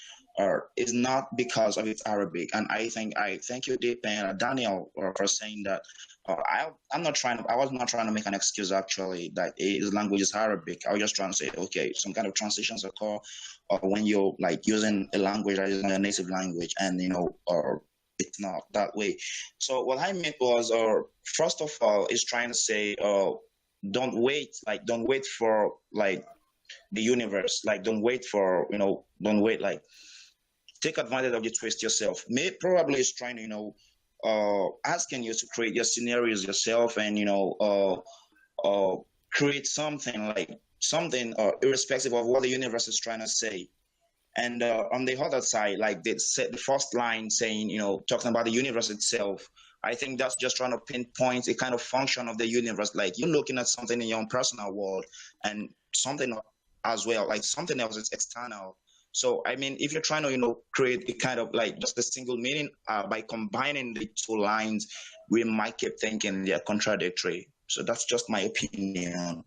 is not because of its Arabic. And I thank you, Deep and Daniel, for saying that. I was not trying to make an excuse actually that his language is Arabic. I was just trying to say, okay, some kind of transitions occur, or when you're like using a language that is not your native language, and or it's not that way. So what I meant was, first of all, is trying to say, don't wait for like the universe, like don't wait, like take advantage of the twist yourself. Probably is trying to asking you to create your scenarios yourself, and create something irrespective of what the universe is trying to say. And on the other side, like they said, the first line saying, talking about the universe itself, I think that's just trying to pinpoint a kind of function of the universe. Like you're looking at something in your own personal world, and something as well, like something else is external. So, I mean, if you're trying to, create a kind of like just a single meaning by combining the two lines, we might keep thinking they're contradictory. So that's just my opinion.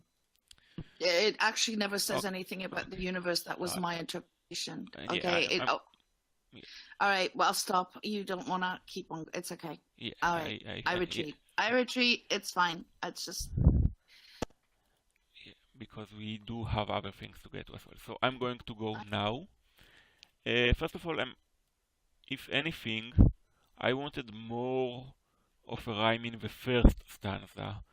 It actually never says anything about the universe. That was my interpretation. Okay. All right. Well, stop. You don't want to keep on. It's okay. Yeah, all right. I retreat. I retreat. It's fine. It's just... because we do have other things to get to as well. So I'm going to go now. First of all, if anything, I wanted more of a rhyme in the first stanza.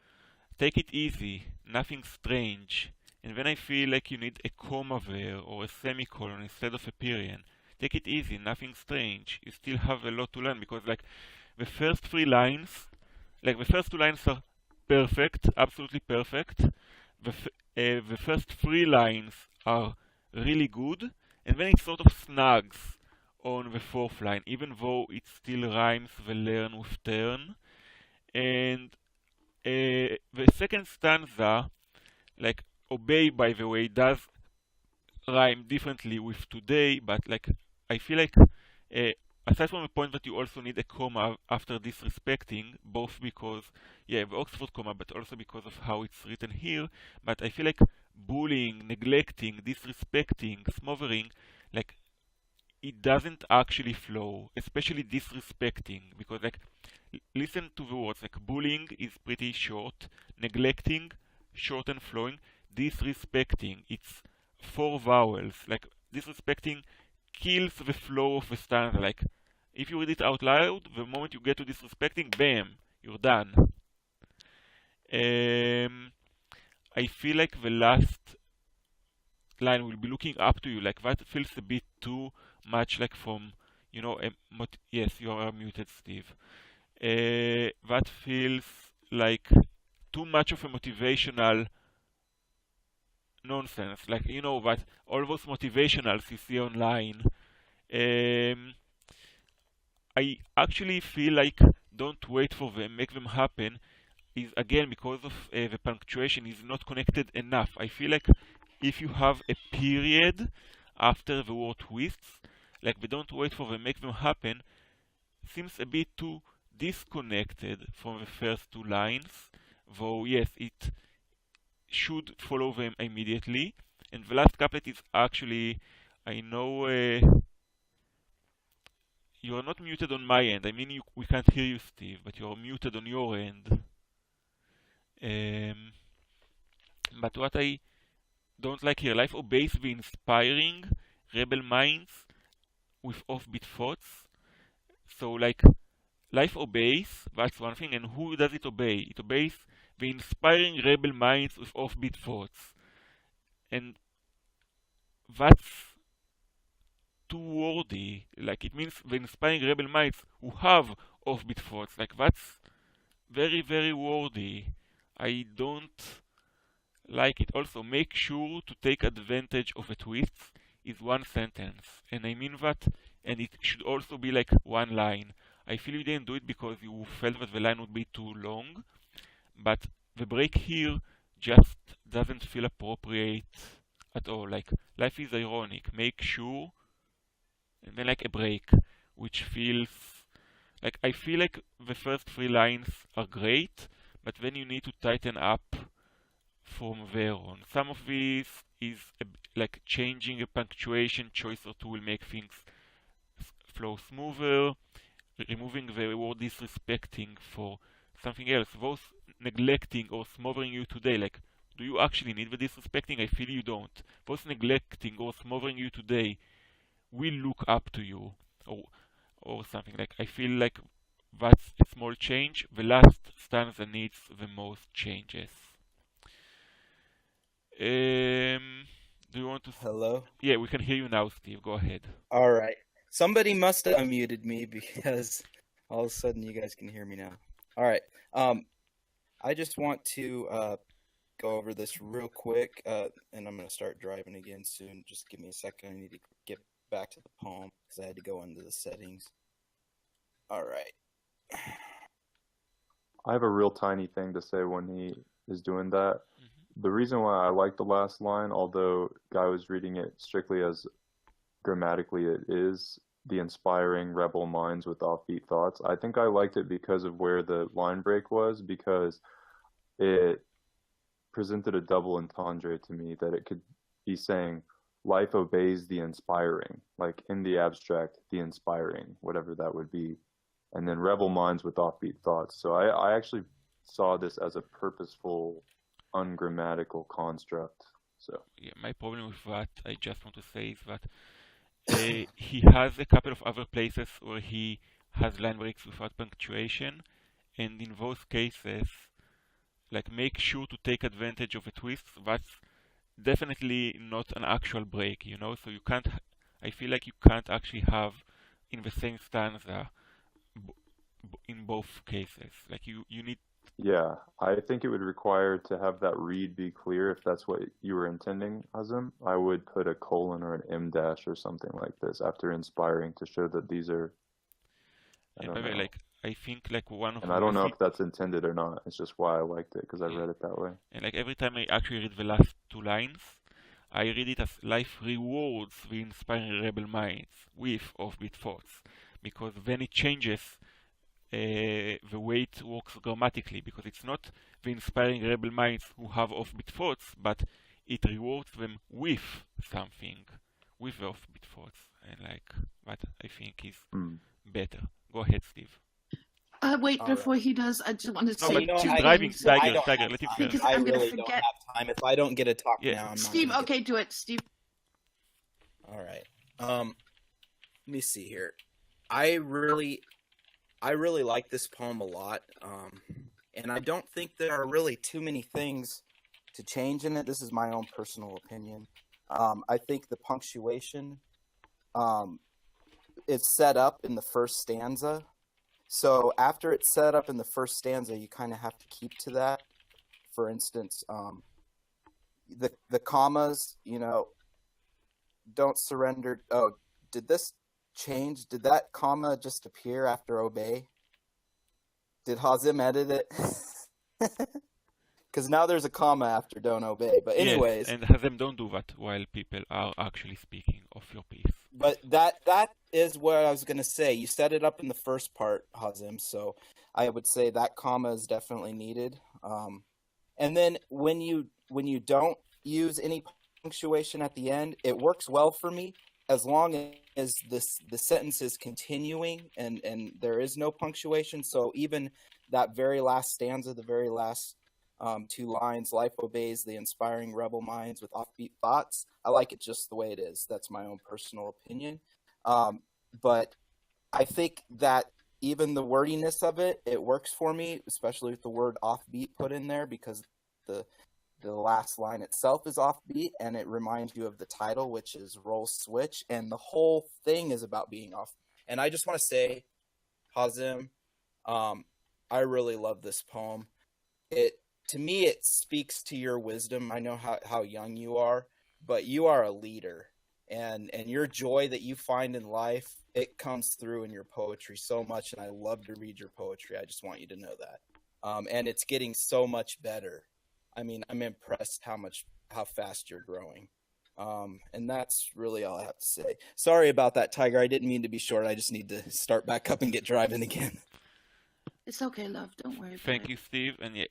Take it easy, nothing strange. And when I feel like you need a comma there or a semicolon instead of a period, take it easy, nothing strange. You still have a lot to learn, because like the first three lines, like the first two lines are perfect, absolutely perfect. The first three lines are really good, and then it sort of snags on the fourth line, even though it still rhymes the learn with turn. And the second stanza, like obey, by the way, does rhyme differently with today, but like I feel like aside from the point that you also need a comma after disrespecting, both because the Oxford comma, but also because of how it's written here, but I feel like bullying, neglecting, disrespecting, smothering, like it doesn't actually flow, especially disrespecting, because like listen to the words, like bullying is pretty short, neglecting short and flowing, disrespecting, it's 4 vowels, like disrespecting kills the flow of the stanza. Like if you read it out loud, the moment you get to disrespecting, bam, you're done. I feel like the last line will be looking up to you, like that feels a bit too much like from, yes, you are muted, Steve. That feels like too much of a motivational nonsense, like that all those motivationals you see online. I actually feel like don't wait for them, make them happen, is again because of the punctuation is not connected enough. I feel like if you have a period after the word twists, like the don't wait for them, make them happen, seems a bit too disconnected from the first two lines, though yes, it should follow them immediately. And the last couplet is actually, I know you are not muted on my end. I mean, we can't hear you, Steve, but you are muted on your end. But what I don't like here, life obeys the inspiring rebel minds with offbeat thoughts. So like life obeys, that's one thing, and who does it obey? It obeys the inspiring rebel minds with offbeat thoughts. And that's too wordy. Like it means the inspiring rebel minds who have offbeat thoughts. Like that's very, very wordy. I don't like it. Also, make sure to take advantage of a twist is one sentence, and I mean that, and it should also be like one line. I feel you didn't do it because you felt that the line would be too long, but the break here just doesn't feel appropriate at all. Like life is ironic. Make sure, and then like a break, which feels like I feel like the first three lines are great, but then you need to tighten up from there on. Some of these is like changing a punctuation choice or two will make things flow smoother, removing the word disrespecting for something else. Those neglecting or smothering you today, like, do you actually need the disrespecting? I feel you don't. Those neglecting or smothering you today will look up to you, or something. Like, I feel like that's a small change. The last stanza needs the most changes. Do you want to? Hello? Yeah, we can hear you now, Steve. Go ahead. All right. Somebody must have unmuted me because all of a sudden you guys can hear me now. All right. I just want to go over this real quick, and I'm going to start driving again soon. Just give me a second. I need to get back to the poem because I had to go into the settings. All right. I have a real tiny thing to say when he is doing that. The reason why I like the last line, although Guy was reading it strictly as grammatically it is, the inspiring rebel minds with offbeat thoughts, I think I liked it because of where the line break was, because it presented a double entendre to me, that it could be saying life obeys the inspiring, like in the abstract, the inspiring, whatever that would be, and then rebel minds with offbeat thoughts. So I actually saw this as a purposeful ungrammatical construct. So yeah, my problem with that, I just want to say, is that he has a couple of other places where he has line breaks without punctuation, and in those cases, like, make sure to take advantage of a twist. That's definitely not an actual break, you know. So you can't. I feel like you can't actually have in the same stanza in both cases. Like you need. yeah, I think it would require to have that read be clear. If that's what you were intending, Hazem, I would put a colon or an M dash or something like this after inspiring to show that these are, I And don't maybe know. like I think like one of And I don't know the if that's intended or not. It's just why I liked it, because I yeah. read it that way. And like every time I actually read the last two lines, I read it as life rewards the inspiring rebel minds with offbeat thoughts, because then it changes the way it works grammatically, because it's not the inspiring rebel minds who have offbeat thoughts, but it rewards them with something, with the offbeat thoughts, and like that I think is better. Go ahead, Steve. Wait, All before right. he does, I just wanted to No, say but You know, she's two driving. things. I Tiger, don't Tiger, have let him time. finish. Because I I'm gonna really don't forget. have time. If I don't get to talk Yeah. now, I'm not Steve, gonna okay, do it, Steve. All right. Let me see here. I really like this poem a lot. And I don't think there are really too many things to change in it. This is my own personal opinion. I think the punctuation is set up in the first stanza. So after it's set up in the first stanza, you kind of have to keep to that. For instance, the commas, you know, don't surrender. Oh, did this change? Did that comma just appear after obey? Did Hazim edit it? Because now there's a comma after don't obey. But anyways, Yes, and have them don't do that while people are actually speaking of your piece. but that is what I was gonna say. You set it up in the first part, Hazim. So I would say that comma is definitely needed. And then when you don't use any punctuation at the end, it works well for me as long as the sentence is continuing and there is no punctuation. So even that very last stanza, the very last two lines, life obeys the inspiring rebel minds with offbeat thoughts, I like it just the way it is. That's my own personal opinion. But I think that even the wordiness of it, it works for me, especially with the word offbeat put in there, because the last line itself is offbeat, and it reminds you of the title, which is Roll Switch, and the whole thing is about being off. And I just want to say, Hazim, I really love this poem. To me, it speaks to your wisdom. I know how young you are, but you are a leader, and your joy that you find in life, it comes through in your poetry so much, and I love to read your poetry. I just want you to know that. And it's getting so much better. I mean, I'm impressed how fast you're growing. And that's really all I have to say. Sorry about that, Tiger. I didn't mean to be short. I just need to start back up and get driving again. It's okay, love. Don't worry about Thank you, Steve. And yeah,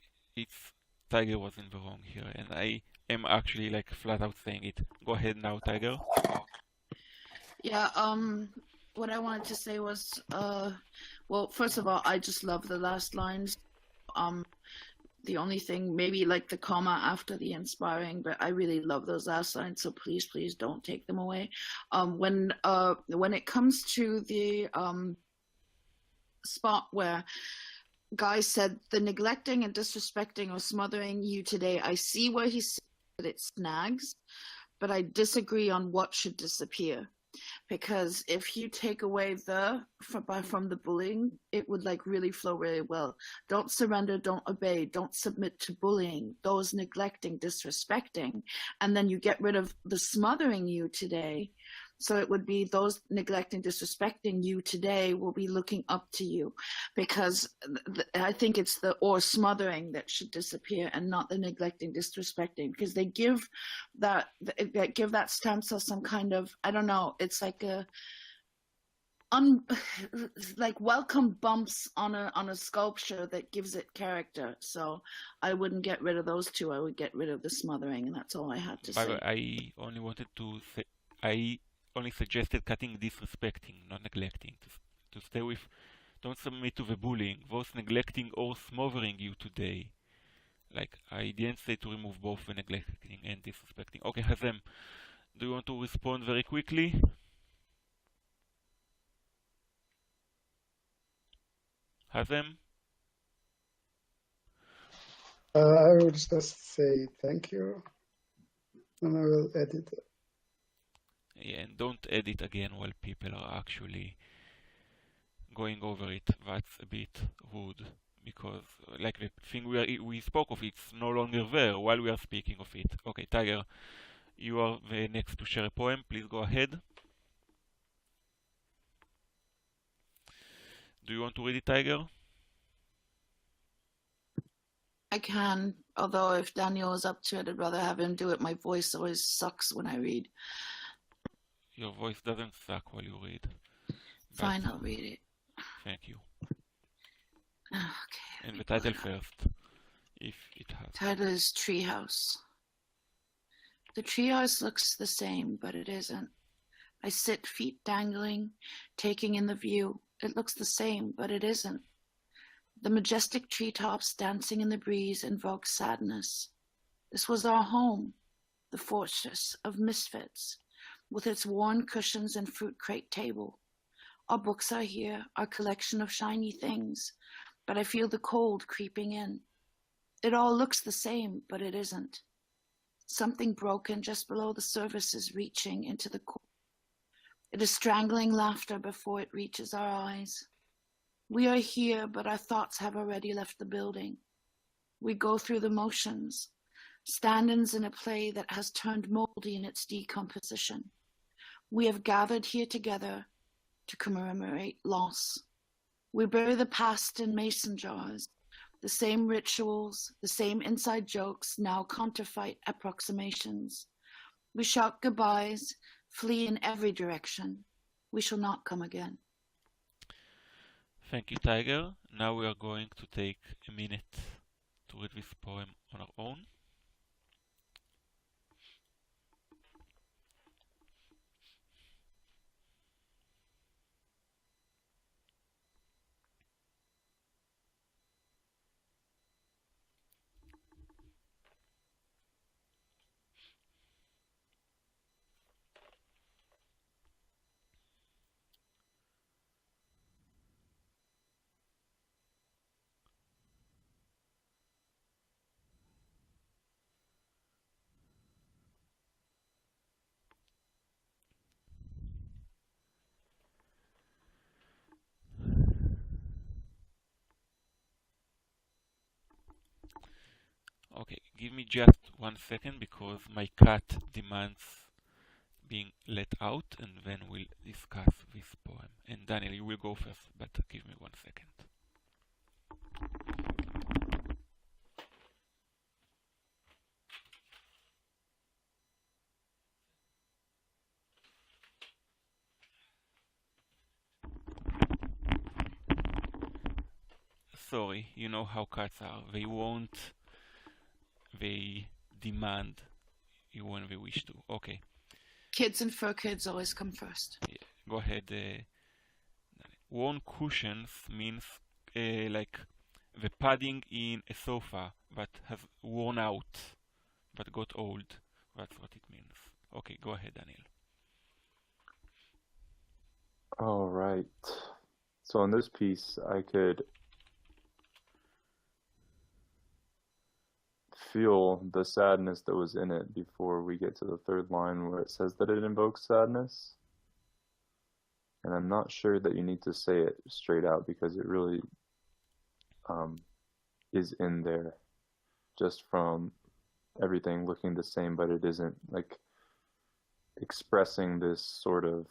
Tiger was in the wrong here, and I am actually like flat out saying it. Go ahead now, Tiger. Yeah, what I wanted to say was, well, first of all, I just love the last lines. The only thing, maybe like the comma after the inspiring, but I really love those last lines, so please, please don't take them away. When it comes to the spot where Guy said, the neglecting and disrespecting or smothering you today, I see where he said it snags, but I disagree on what should disappear. Because if you take away from the bullying, it would like really flow really well. Don't surrender, don't obey, don't submit to bullying, those neglecting, disrespecting, and then you get rid of the smothering you today. So it would be those neglecting, disrespecting you today will be looking up to you, because I think it's the or smothering that should disappear and not the neglecting, disrespecting, because they give that stem cell some kind of, I don't know, it's like like welcome bumps on a sculpture that gives it character. So I wouldn't get rid of those two. I would get rid of the smothering, and that's all I have to say. I only wanted to say, I only suggested cutting disrespecting, not neglecting. To stay with, don't submit to the bullying, those neglecting or smothering you today. Like, I didn't say to remove both the neglecting and disrespecting. Okay, Hazem, do you want to respond very quickly? Hazem? I would just say thank you, and I will edit it. Yeah, and don't edit again while people are actually going over it. That's a bit rude, because like the thing we spoke of, it's no longer there while we are speaking of it. Okay, Tiger, you are the next to share a poem. Please go ahead. Do you want to read it, Tiger? I can, although if Daniel is up to it, I'd rather have him do it. My voice always sucks when I read. Your voice doesn't suck while you read. Fine, I'll read it. Thank you. Okay. And the title first, if it has. Title is Treehouse. The treehouse looks the same, but it isn't. I sit, feet dangling, taking in the view. It looks the same, but it isn't. The majestic treetops dancing in the breeze invoke sadness. This was our home, the fortress of misfits, with its worn cushions and fruit crate table. Our books are here, our collection of shiny things, but I feel the cold creeping in. It all looks the same, but it isn't. Something broken just below the surface is reaching into the core. It is strangling laughter before it reaches our eyes. We are here, but our thoughts have already left the building. We go through the motions, stand-ins in a play that has turned moldy in its decomposition. We have gathered here together to commemorate loss. We bury the past in mason jars, the same rituals, the same inside jokes, now counterfeit approximations. We shout goodbyes, flee in every direction. We shall not come again. Thank you, Tiger. Now we are going to take a minute to read this poem on our own. give me just 1 second because my cat demands being let out, and then we'll discuss this poem. And Daniel, you will go first, but give me 1 second. Sorry, you know how cats are. They won't, they demand you when they wish to. Okay. Kids and fur kids always come first. Yeah. Go ahead. Worn cushions means like the padding in a sofa that has worn out, that got old. That's what it means. Okay, go ahead, Daniel. All right. So on this piece, I could feel the sadness that was in it before we get to the third line where it says that it invokes sadness. And I'm not sure that you need to say it straight out because it really is in there just from everything looking the same, but it isn't, like expressing this sort of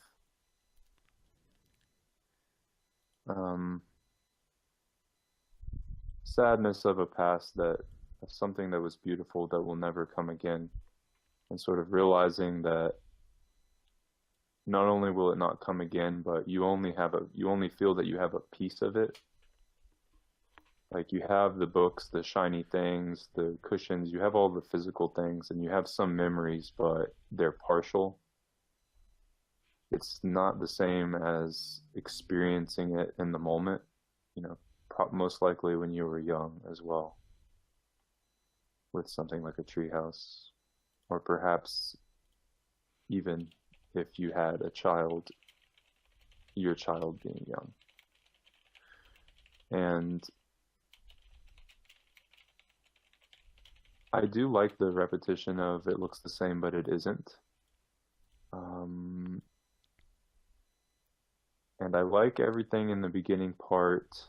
sadness of a past, that of something that was beautiful that will never come again, and sort of realizing that not only will it not come again, but you only feel that you have a piece of it. Like you have the books, the shiny things, the cushions, you have all the physical things, and you have some memories, but they're partial. It's not the same as experiencing it in the moment, you know, most likely when you were young as well, with something like a treehouse, or perhaps even if you had a child, your child being young. And I do like the repetition of it looks the same, but it isn't. And I like everything in the beginning part,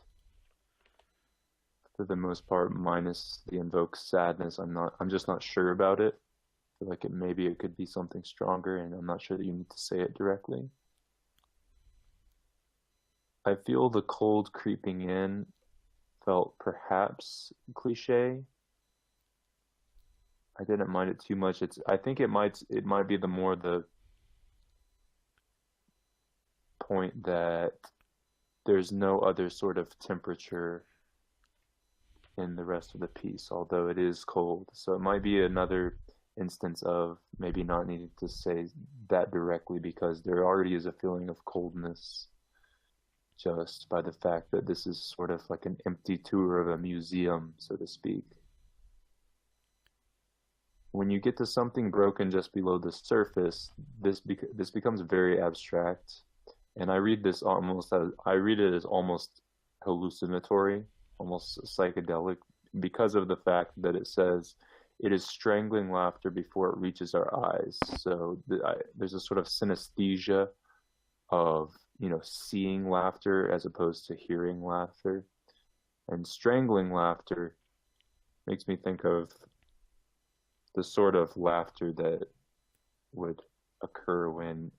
for the most part, minus the invoked sadness. I'm just not sure about it. I feel like maybe it could be something stronger, and I'm not sure that you need to say it directly. I feel the cold creeping in felt perhaps cliche. I didn't mind it too much. I think it might be the point that there's no other sort of temperature in the rest of the piece, although it is cold. So it might be another instance of maybe not needing to say that directly, because there already is a feeling of coldness just by the fact that this is sort of like an empty tour of a museum, so to speak. When you get to something broken just below the surface, this becomes very abstract, and I read it as almost hallucinatory, almost psychedelic, because of the fact that it says it is strangling laughter before it reaches our eyes. So there's a sort of synesthesia of, you know, seeing laughter as opposed to hearing laughter, and strangling laughter makes me think of the sort of laughter that would occur when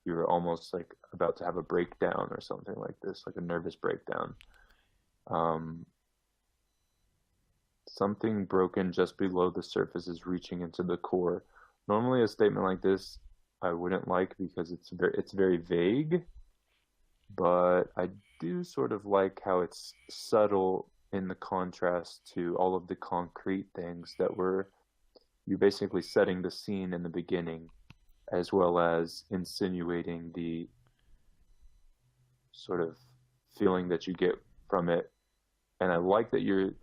you're almost like about to have a breakdown or something like this, like a nervous breakdown. Something broken just below the surface is reaching into the core. Normally a statement like this I wouldn't like because it's very vague, but I do sort of like how it's subtle in the contrast to all of the concrete things that you're basically setting the scene in the beginning, as well as insinuating the sort of feeling that you get from it. And I like that you're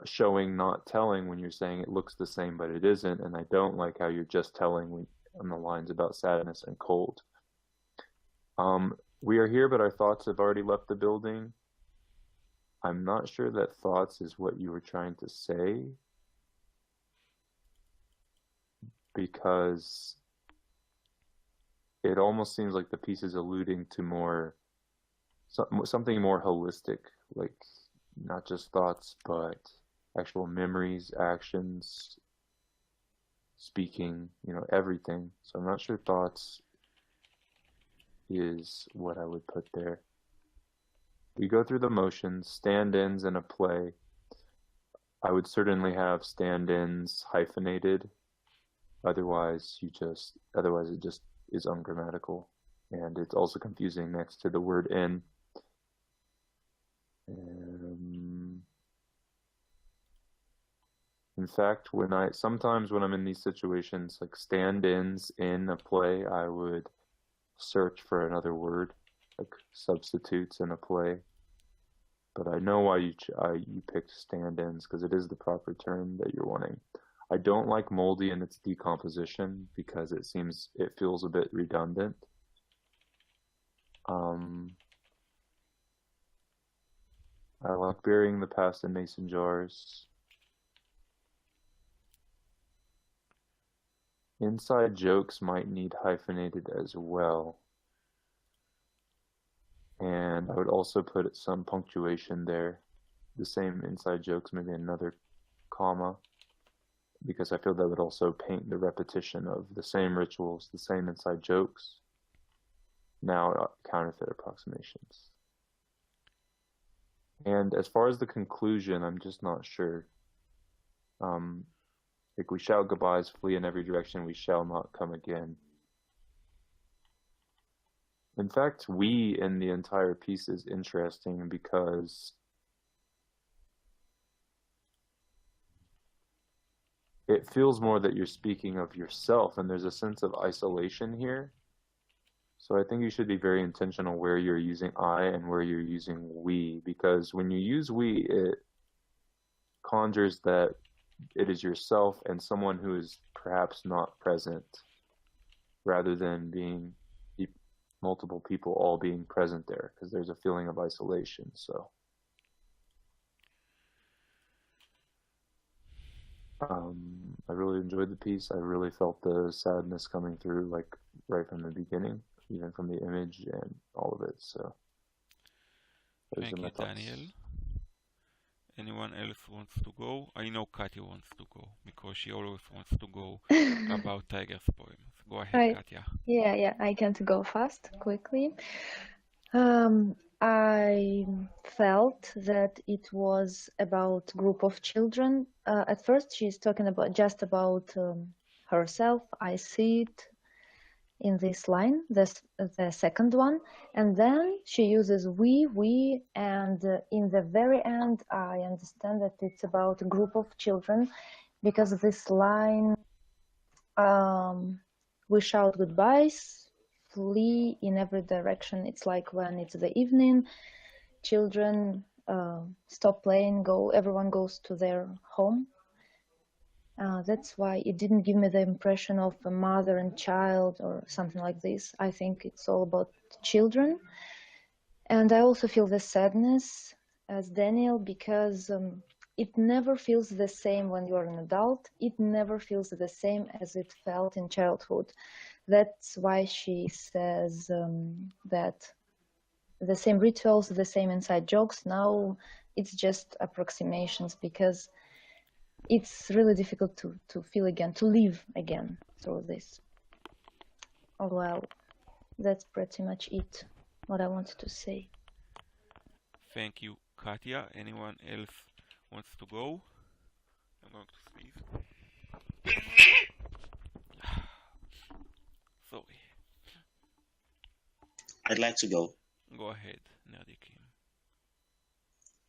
showing, not telling, when you're saying it looks the same, but it isn't. And I don't like how you're just telling on the lines about sadness and cold. We are here, but our thoughts have already left the building. I'm not sure that thoughts is what you were trying to say, because it almost seems like the piece is alluding to something more holistic, like not just thoughts, but actual memories, actions, speaking, everything. So I'm not sure thoughts is what I would put there. We go through the motions, stand-ins in a play. I would certainly have stand-ins hyphenated. Otherwise it just is ungrammatical. And it's also confusing next to the word in. In fact, sometimes when I'm in these situations, like stand-ins in a play, I would search for another word, like substitutes in a play. But I know why you picked stand-ins, because it is the proper term that you're wanting. I don't like moldy in its decomposition because it feels a bit redundant. I like burying the past in mason jars. Inside jokes might need hyphenated as well. And I would also put some punctuation there. The same inside jokes, maybe another comma, because I feel that would also paint the repetition of the same rituals, the same inside jokes, now counterfeit approximations. And as far as the conclusion, I'm just not sure. Like we shout goodbyes, flee in every direction, we shall not come again. In fact, we in the entire piece is interesting because it feels more that you're speaking of yourself, and there's a sense of isolation here. So I think you should be very intentional where you're using I and where you're using we, because when you use we, it conjures that it is yourself and someone who is perhaps not present, rather than being multiple people all being present there, because there's a feeling of isolation. So I really enjoyed the piece. I really felt the sadness coming through, like right from the beginning, even from the image and all of it. So those Thank are my you, thoughts. Daniel. Anyone else wants to go? I know Katya wants to go because she always wants to go about Tiger's poems. Go ahead, Katya. Yeah, I can go fast, quickly. I felt that it was about group of children. At first, she's talking about herself. I see it in this line, the second one, and then she uses we, and in the very end, I understand that it's about a group of children, because this line, we shout goodbyes, flee in every direction. It's like when it's the evening, children stop playing, everyone goes to their home. That's why it didn't give me the impression of a mother and child or something like this. I think it's all about children. And I also feel the sadness as Daniel, because it never feels the same when you're an adult. It never feels the same as it felt in childhood. That's why she says that the same rituals, the same inside jokes, now it's just approximations, because it's really difficult to feel again, to live again through this. Oh, well, that's pretty much it, what I wanted to say. Thank you, Katya. Anyone else wants to go? I'm going to sneeze. Sorry. I'd like to go. Go ahead, Nerdikim.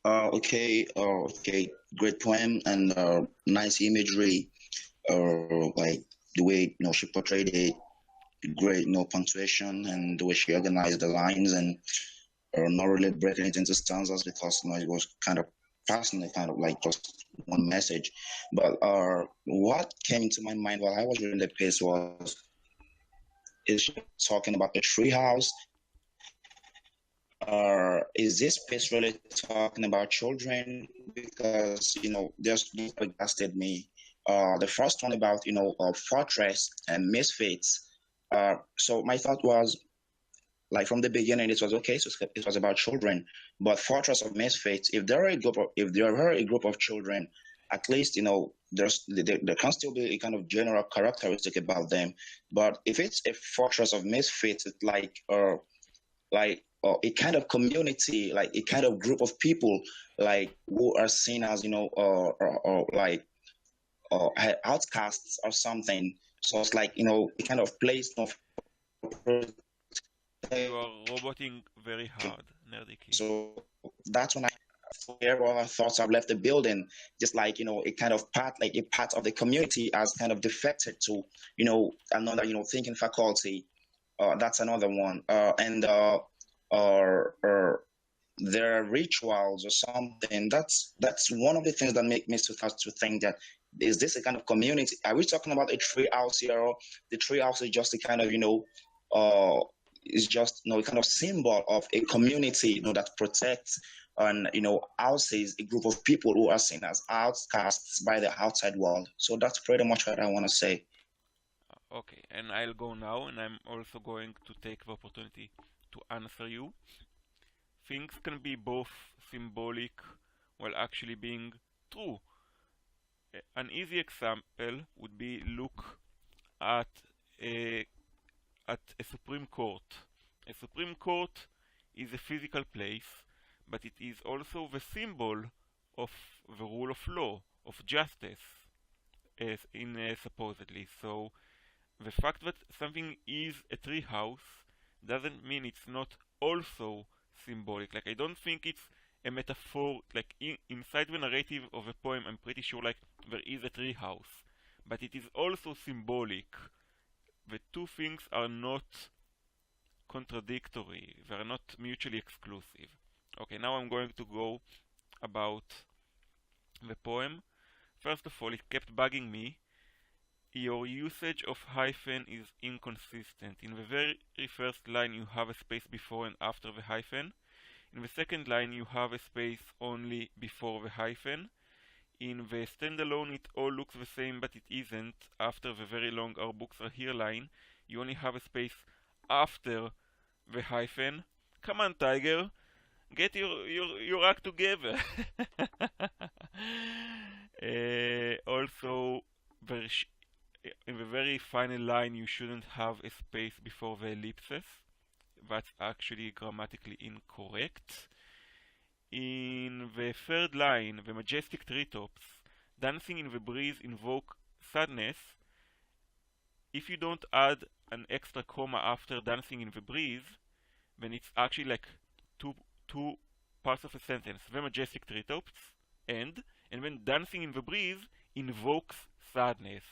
Okay, great poem and nice imagery. Like the way she portrayed it, great punctuation, and the way she organized the lines, and not really breaking it into stanzas, because it was kind of fascinating, kind of like just one message. But what came into my mind while I was reading the piece was, is she talking about a tree house? Is this piece really talking about children? Because there's suggested me. The first one about fortress and misfits. So my thought was, like from the beginning, it was okay. So it was about children, but fortress of misfits. If there were a group of children at least there can still be a kind of general characteristic about them. But if it's a fortress of misfits, it's like a kind of community, like a kind of group of people, like who are seen as or like outcasts or something. So it's like a kind of place of. You are roboting very hard, Nerdiki. So that's when all our thoughts have left the building, just like a kind of part, like a part of the community has kind of defected to another thinking faculty. That's another one. Or there are rituals or something. That's one of the things that make me start to think that, is this a kind of community? Are we talking about a tree house here, or the tree house is just a kind of is just a kind of symbol of a community that protects and houses a group of people who are seen as outcasts by the outside world. So that's pretty much what I want to say. Okay, and I'll go now, and I'm also going to take the opportunity to answer you. Things can be both symbolic while actually being true. An easy example would be look at a Supreme Court. A Supreme Court is a physical place, but it is also the symbol of the rule of law, of justice, supposedly. So the fact that something is a tree house doesn't mean it's not also symbolic. Like, I don't think it's a metaphor. Like, inside the narrative of a poem, I'm pretty sure like there is a tree house, but it is also symbolic. The two things are not contradictory, they are not mutually exclusive. Okay, now I'm going to go about the poem. First of all, it kept bugging me. Your usage of hyphen is inconsistent. In the very first line you have a space before and after the hyphen. In the second line you have a space only before the hyphen. In the standalone it all looks the same, but it isn't. After the very long "our books are here" line, you only have a space after the hyphen. Come on, Tiger, get your act together. Also, in the very final line you shouldn't have a space before the ellipses. That's actually grammatically incorrect. In the third line, the majestic treetops, dancing in the breeze invoke sadness. If you don't add an extra comma after dancing in the breeze, then it's actually like two parts of a sentence. The majestic treetops and then dancing in the breeze invokes sadness.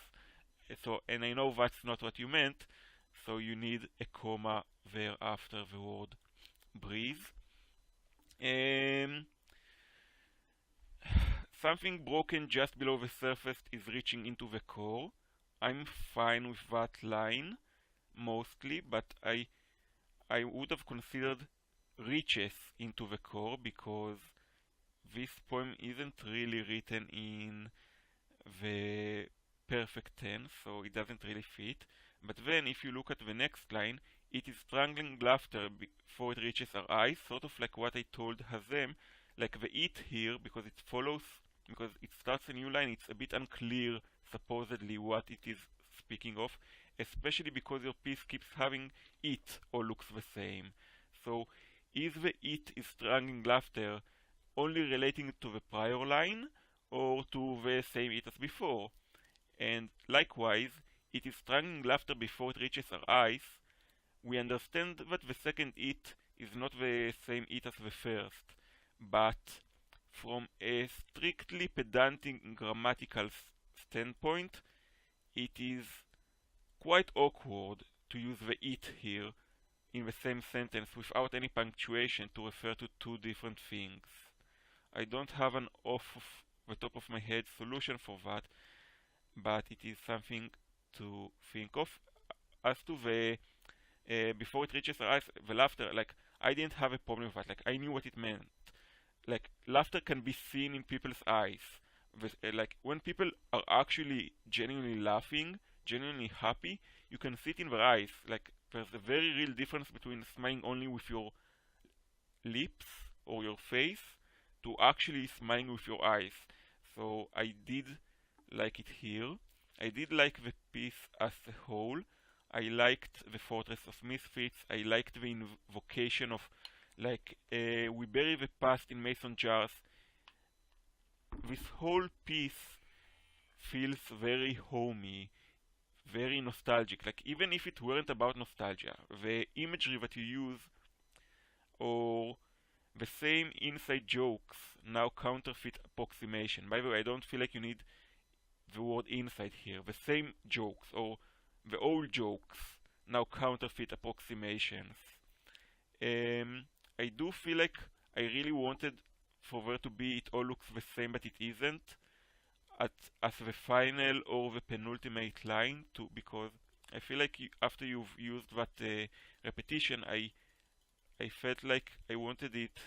So, and I know that's not what you meant, so you need a comma there after the word breeze. Something broken just below the surface is reaching into the core. I'm fine with that line mostly, but I would have considered reaches into the core, because this poem isn't really written in the perfect tense, so it doesn't really fit. But then if you look at the next line, it is strangling laughter before it reaches our eyes, sort of like what I told Hazem, like the it here, because it starts a new line, it's a bit unclear supposedly what it is speaking of, especially because your piece keeps having it or looks the same. So is the it is strangling laughter only relating to the prior line or to the same it as before? And likewise, it is strangling laughter before it reaches our eyes. We understand that the second it is not the same it as the first, but from a strictly pedantic grammatical standpoint, it is quite awkward to use the it here in the same sentence without any punctuation to refer to two different things. I don't have an off the top of my head solution for that, but it is something to think of. As to the before it reaches our eyes, the laughter, like, I didn't have a problem with that. Like, I knew what it meant. Like, laughter can be seen in people's eyes. Like, when people are actually genuinely laughing, genuinely happy, you can see it in their eyes. Like, there's a very real difference between smiling only with your lips or your face to actually smiling with your eyes. So I did like it here. I did like the piece as a whole. I liked the Fortress of Misfits. I liked the invocation of, like, we bury the past in mason jars. This whole piece feels very homey, very nostalgic. Like, even if it weren't about nostalgia, the imagery that you use, or the same inside jokes, now counterfeit approximation. By the way, I don't feel like you need the word inside here. The same jokes, or the old jokes, now counterfeit approximations. I do feel like I really wanted for there to be it all looks the same, but it isn't as the final or the penultimate line too, because I feel like after you've used that repetition, I felt like I wanted it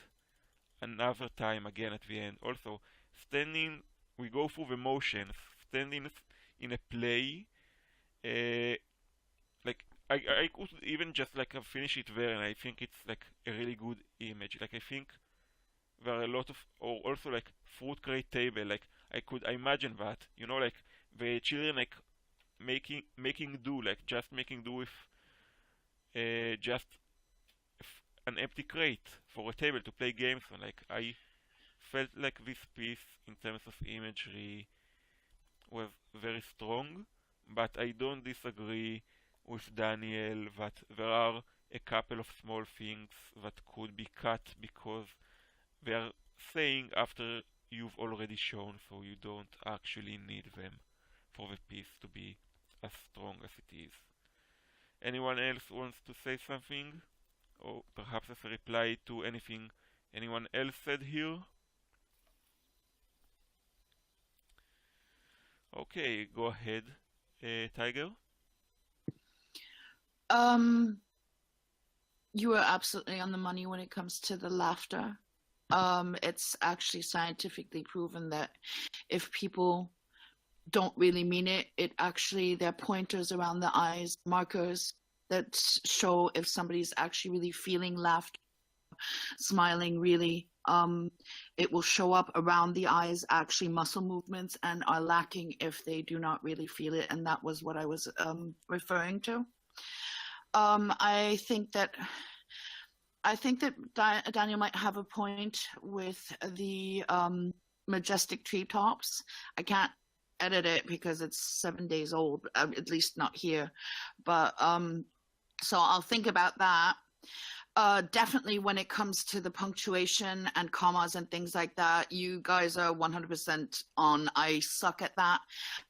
another time again at the end. Also, standing, we go through the motions. Standing in a play, like I could even just like finish it there, and I think it's like a really good image. Like I think there are a lot of, or also like fruit crate table. Like I imagine that, you know, like the children like making do, like just making do with just an empty crate for a table to play games on. Like I felt like this piece in terms of imagery was very strong, but I don't disagree with Daniel that there are a couple of small things that could be cut because they are saying after you've already shown, so you don't actually need them for the piece to be as strong as it is. Anyone else wants to say something? Or perhaps as a reply to anything anyone else said here? Okay, go ahead, Tiger. You are absolutely on the money when it comes to the laughter. It's actually scientifically proven that if people don't really mean it, it actually, there are pointers around the eyes, markers that show if somebody's actually really feeling laughter, smiling really. It will show up around the eyes, actually muscle movements, and are lacking if they do not really feel it. And that was what I was referring to. I think that Daniel might have a point with the majestic treetops. I can't edit it because it's 7 days old, at least not here. But so I'll think about that. Definitely when it comes to the punctuation and commas and things like that, you guys are 100% on. I suck at that.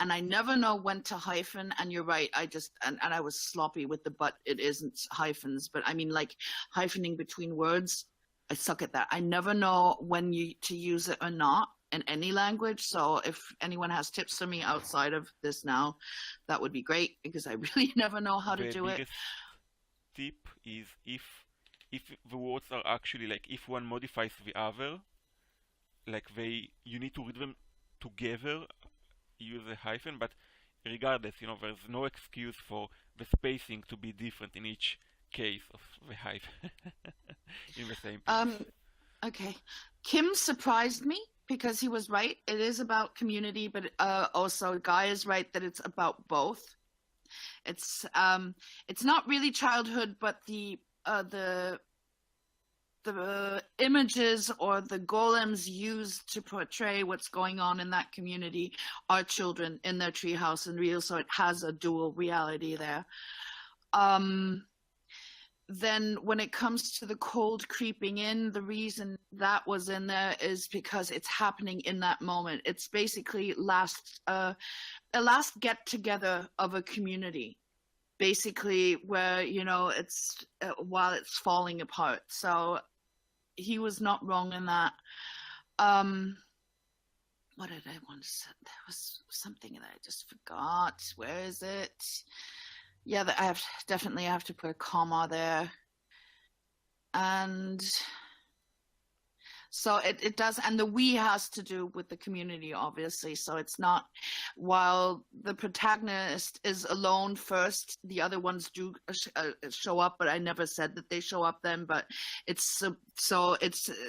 And I never know when to hyphen. And you're right. And I was sloppy with the but it isn't hyphens. But I mean, like hyphening between words, I suck at that. I never know when to use it or not in any language. So if anyone has tips for me outside of this now, that would be great because I really never know how to do it. The biggest tip is if the words are actually like if one modifies the other, like you need to read them together, use a hyphen, but regardless, you know, there's no excuse for the spacing to be different in each case of the hyphen in the same piece. Okay. Kim surprised me because he was right. It is about community, but also Guy is right that it's about both. It's not really childhood, but the images or the golems used to portray what's going on in that community are children in their treehouse and real, so it has a dual reality there. Then when it comes to the cold creeping in, the reason that was in there is because it's happening in that moment. It's basically a last get together of a community, basically where, you know, it's while it's falling apart. So he was not wrong in that. What did I want to say? There was something that I just forgot. Where is it? Yeah, I have to put a comma there. And so it does, and the we has to do with the community, obviously. So it's not, while the protagonist is alone first, the other ones do show up, but I never said that they show up then. But it's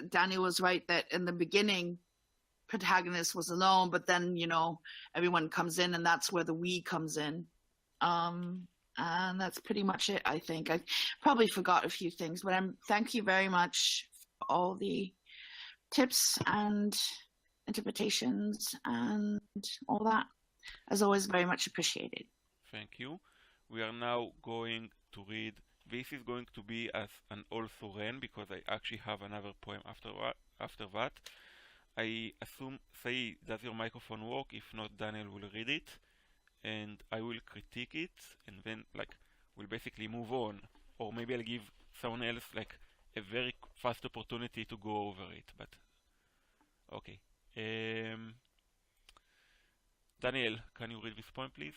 Daniel was right that in the beginning, protagonist was alone, but then, you know, everyone comes in and that's where the we comes in. And that's pretty much it, I think. I probably forgot a few things, but thank you very much for all the tips and interpretations and all that. As always, very much appreciated. Thank you. We are now going to read. This is going to be as an also ren because I actually have another poem after that. I assume, say, does your microphone work? If not, Daniel will read it, and I will critique it, and then we'll basically move on, or maybe I'll give someone else a very fast opportunity to go over it. But okay, Daniel, can you read this poem, please?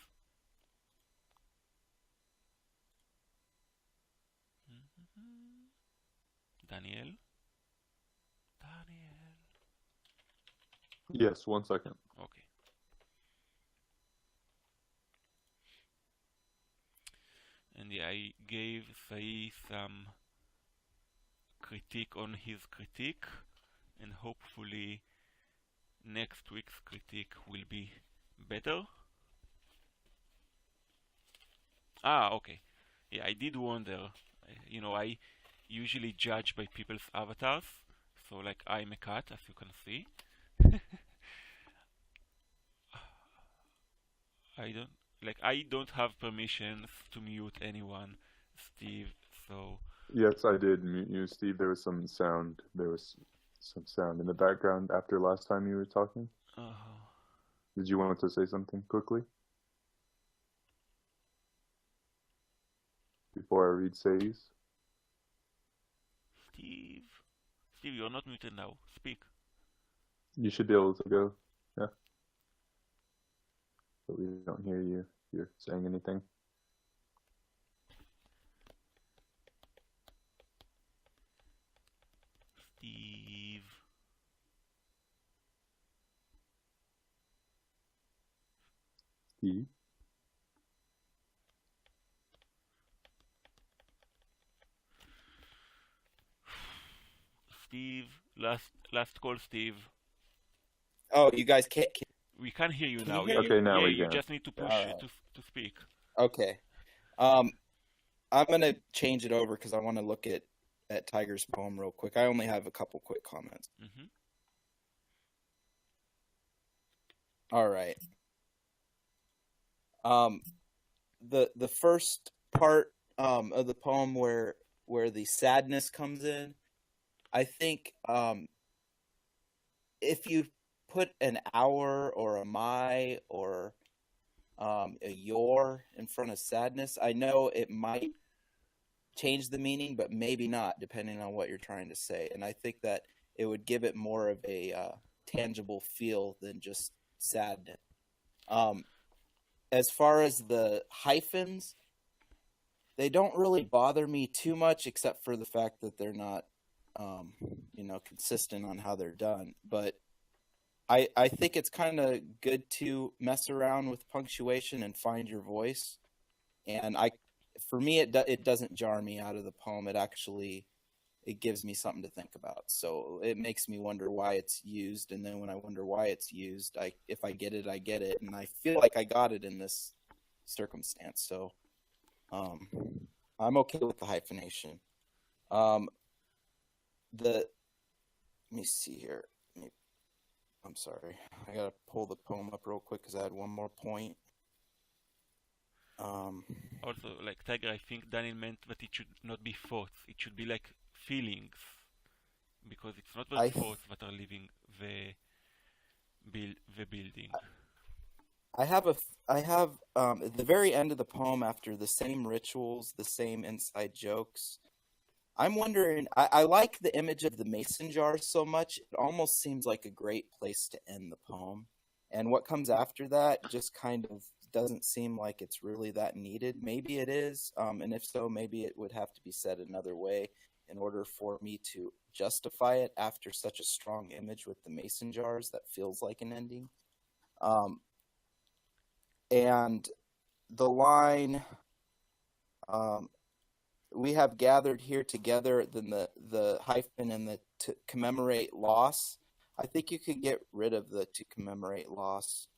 Daniel. Yes, 1 second. Okay. And yeah, I gave Sai some critique on his critique, and hopefully next week's critique will be better. Okay. Yeah, I did wonder. You know, I usually judge by people's avatars, so I'm a cat, as you can see. I don't have permissions to mute anyone, Steve, so... Yes, I did mute you, Steve. There was some sound. In the background after last time you were talking. Did you want to say something quickly? Before I read Say's? Steve, you're not muted now. Speak. You should be able to go. Yeah. But we don't hear you if you're saying anything. Steve. Steve? Steve, last call, Steve. Oh, you guys can't. We can hear you Can now. you hear Yeah, Okay, now yeah, we you can. just need to push Alright. to speak. Okay. I'm gonna change it over because I want to look at Tiger's poem real quick. I only have a couple quick comments. Mm-hmm. All right. The first part of the poem where the sadness comes in, I think if you put an hour or a my or a your in front of sadness, I know it might change the meaning, but maybe not, depending on what you're trying to say. And I think that it would give it more of a tangible feel than just sadness. As far as the hyphens, they don't really bother me too much, except for the fact that they're not, consistent on how they're done. But I think it's kind of good to mess around with punctuation and find your voice. And for me, it doesn't jar me out of the poem. It gives me something to think about. So it makes me wonder why it's used. And then when I wonder why it's used, if I get it, I get it. And I feel like I got it in this circumstance. So I'm okay with the hyphenation. Let me see here. I'm sorry. I got to pull the poem up real quick because I had one more point. Also, Tiger, I think Daniel meant that it should not be thoughts. It should be feelings, because it's not the thoughts that are leaving the building. I have at the very end of the poem, after the same rituals, the same inside jokes, I'm wondering, I like the image of the mason jars so much, it almost seems like a great place to end the poem. And what comes after that just kind of doesn't seem like it's really that needed. Maybe it is, and if so, maybe it would have to be said another way in order for me to justify it after such a strong image with the mason jars that feels like an ending. And the line, we have gathered here together, then the hyphen and the to commemorate loss. I think you could get rid of the to commemorate loss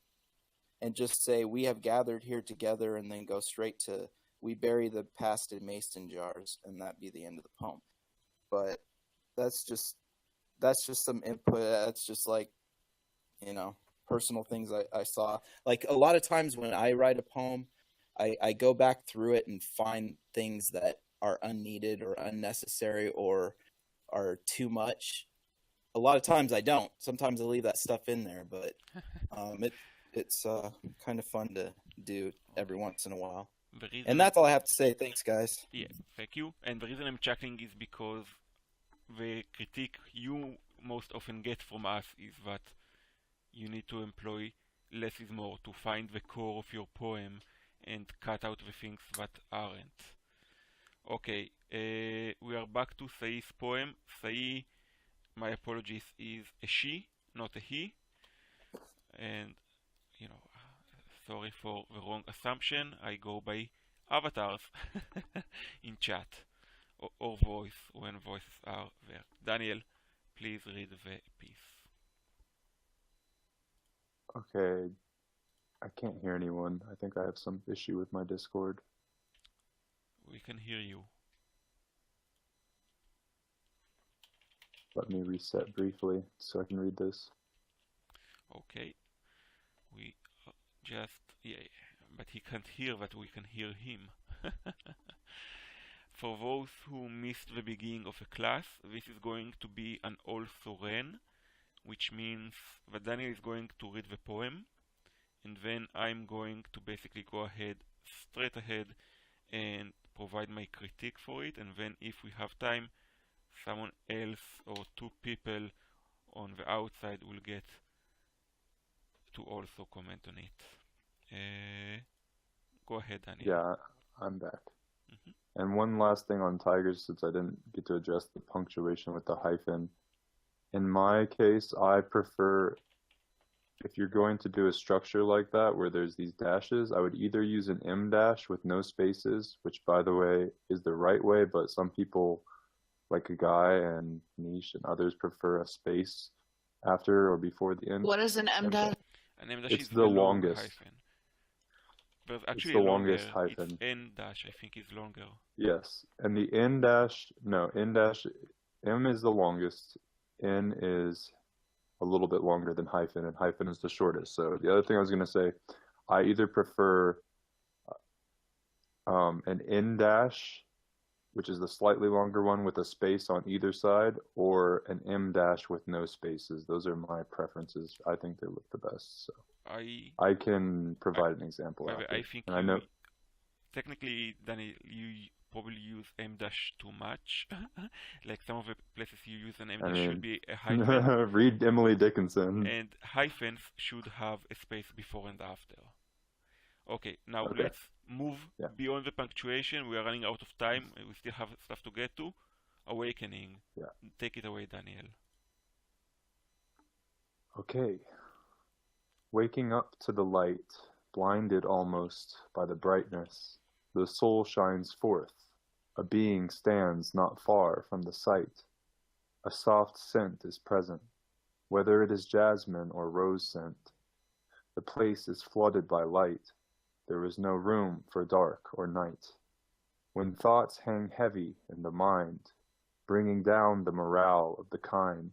and just say we have gathered here together, and then go straight to we bury the past in mason jars, and that be the end of the poem. But that's just some input. That's just like, personal things I saw. Like a lot of times when I write a poem, I go back through it and find things that are unneeded or unnecessary or are too much. A lot of times I don't. Sometimes I leave that stuff in there, but it's kind of fun to do every once in a while. And that's all I have to say. Thanks, guys. Yeah, thank you. And the reason I'm chuckling is because the critique you most often get from us is that you need to employ less is more to find the core of your poem and cut out the things that aren't. Okay, we are back to Sai's poem. Sai, my apologies, is a she, not a he. And, sorry for the wrong assumption. I go by avatars in chat or voice when voices are there. Daniel, please read the piece. Okay, I can't hear anyone. I think I have some issue with my Discord. We can hear you. Let me reset briefly so I can read this. Okay. We but he can't hear that we can hear him. For those who missed the beginning of a class, this is going to be an also ren, which means that Daniel is going to read the poem, and then I'm going to basically go straight ahead and provide my critique for it, and then if we have time, someone else or two people on the outside will get to also comment on it. Go ahead, Daniel. Yeah, I'm back. And one last thing on tigers, since I didn't get to address the punctuation with the hyphen. In my case, I prefer, if you're going to do a structure like that where there's these dashes, I would either use an M dash with no spaces, which by the way is the right way, but some people like a guy and Niche and others prefer a space after or before the end. What is an M dash? An M dash It's is the long longest. hyphen. But actually It's the longest longer. hyphen. It's N dash, I think, is longer. Yes, and the N dash, M is the longest, N is a little bit longer than hyphen, and hyphen is the shortest. So the other thing I was going to say, I either prefer an N dash, which is the slightly longer one with a space on either side, or an M dash with no spaces. Those are my preferences. I think they look the best. So I can provide an example after. I think and I know technically, Danny, you probably use M dash too much. Like some of the places you use an M dash should be a hyphen. Read Emily Dickinson. And hyphens should have a space before and after. Okay, now let's move beyond the punctuation. We are running out of time. We still have stuff to get to. Awakening. Yeah. Take it away, Daniel. Okay. Waking up to the light, blinded almost by the brightness, the soul shines forth. A being stands not far from the sight. A soft scent is present, whether it is jasmine or rose scent. The place is flooded by light. There is no room for dark or night. When thoughts hang heavy in the mind, bringing down the morale of the kind,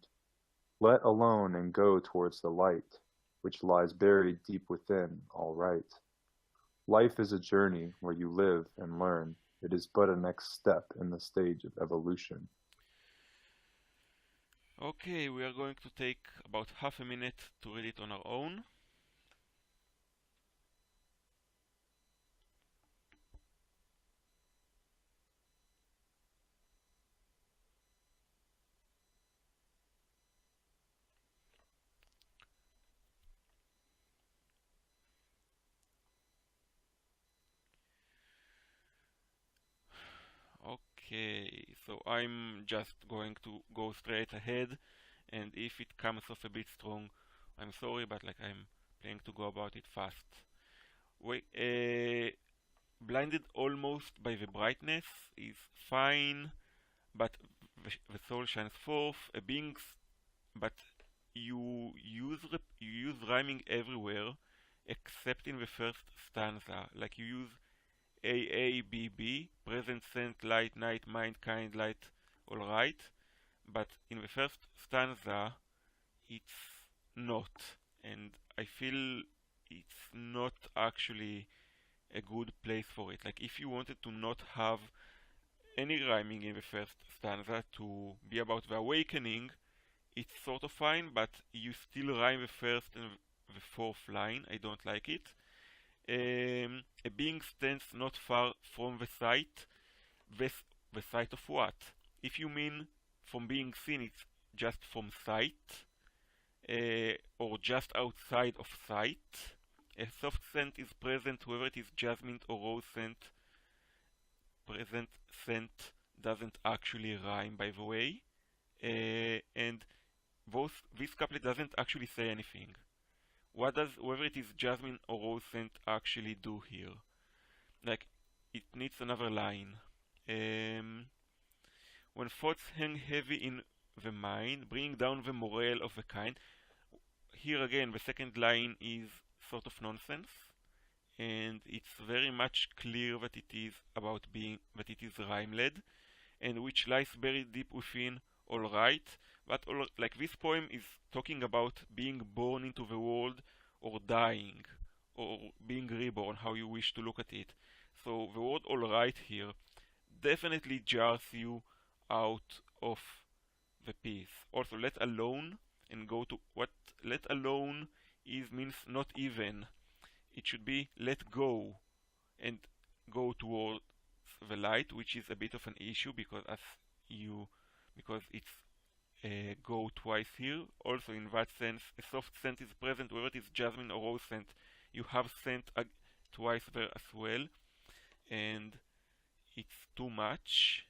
let alone and go towards the light, which lies buried deep within, all right. Life is a journey where you live and learn. It is but a next step in the stage of evolution. Okay, we are going to take about half a minute to read it on our own. Okay, so I'm just going to go straight ahead, and if it comes off a bit strong, I'm sorry, but I'm planning to go about it fast. Blinded almost by the brightness is fine, but the soul shines forth. A being, but you use rhyming everywhere except in the first stanza. Like you use A, B, B, present, sent, light, night, mind, kind, light, alright. But in the first stanza, it's not. And I feel it's not actually a good place for it. Like if you wanted to not have any rhyming in the first stanza to be about the awakening, it's sort of fine, but you still rhyme the first and the fourth line. I don't like it. A being stands not far from the sight. The sight of what? If you mean from being seen, it's just from sight, or just outside of sight. A soft scent is present, whether it is jasmine or rose scent. Present scent doesn't actually rhyme, by the way, and this couplet doesn't actually say anything. What does whether it is jasmine or rose scent actually do here? Like, it needs another line. When thoughts hang heavy in the mind, bringing down the morale of the kind. Here again, the second line is sort of nonsense, and it's very much clear that it is about that it is rhyme-led, and which lies buried deep within. Alright, but like this poem is talking about being born into the world, or dying, or being reborn, how you wish to look at it. So the word alright here definitely jars you out of the piece. Also, let alone, and go to what let alone means not even. It should be let go, and go towards the light, which is a bit of an issue because it's go twice here. Also, in that sense, a soft scent is present, whether it is jasmine or rose scent. You have scent twice there as well, and it's too much.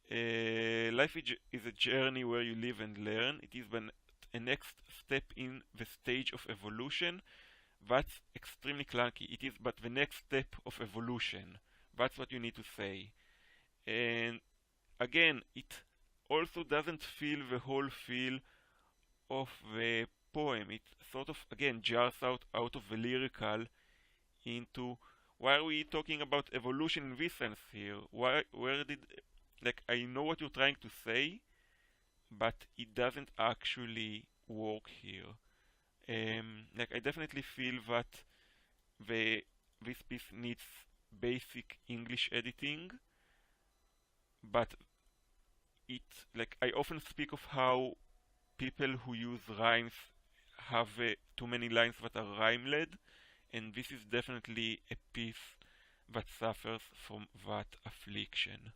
Life is a journey where you live and learn. It is a next step in the stage of evolution. That's extremely clunky. It is but the next step of evolution. That's what you need to say. And again, it also doesn't feel the whole feel of the poem. It sort of, again, jars out of the lyrical into, why are we talking about evolution in this sense here? Like, I know what you're trying to say, but it doesn't actually work here. Like, I definitely feel that this piece needs basic English editing, but like, I often speak of how people who use rhymes have too many lines that are rhyme-led, and this is definitely a piece that suffers from that affliction.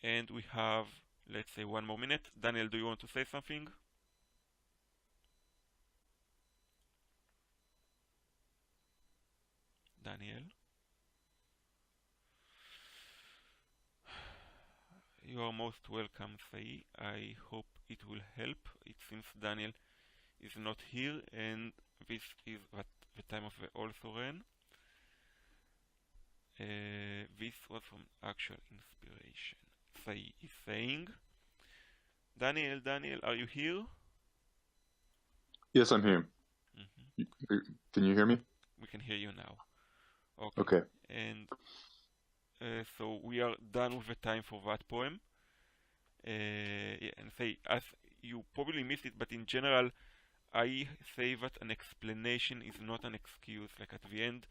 And we have, let's say, 1 more minute. Daniel, do you want to say something? Daniel? You are most welcome, Sai. I hope it will help. It seems Daniel is not here, and this is at the time of the also ran. This was from actual inspiration. Sai is saying, Daniel, are you here? Yes, I'm here. Mm-hmm. Can you hear me? We can hear you now. Okay. And so we are done with the time for that poem. Yeah, and say, as you probably missed it, but in general, I say that an explanation is not an excuse. Like, at the end,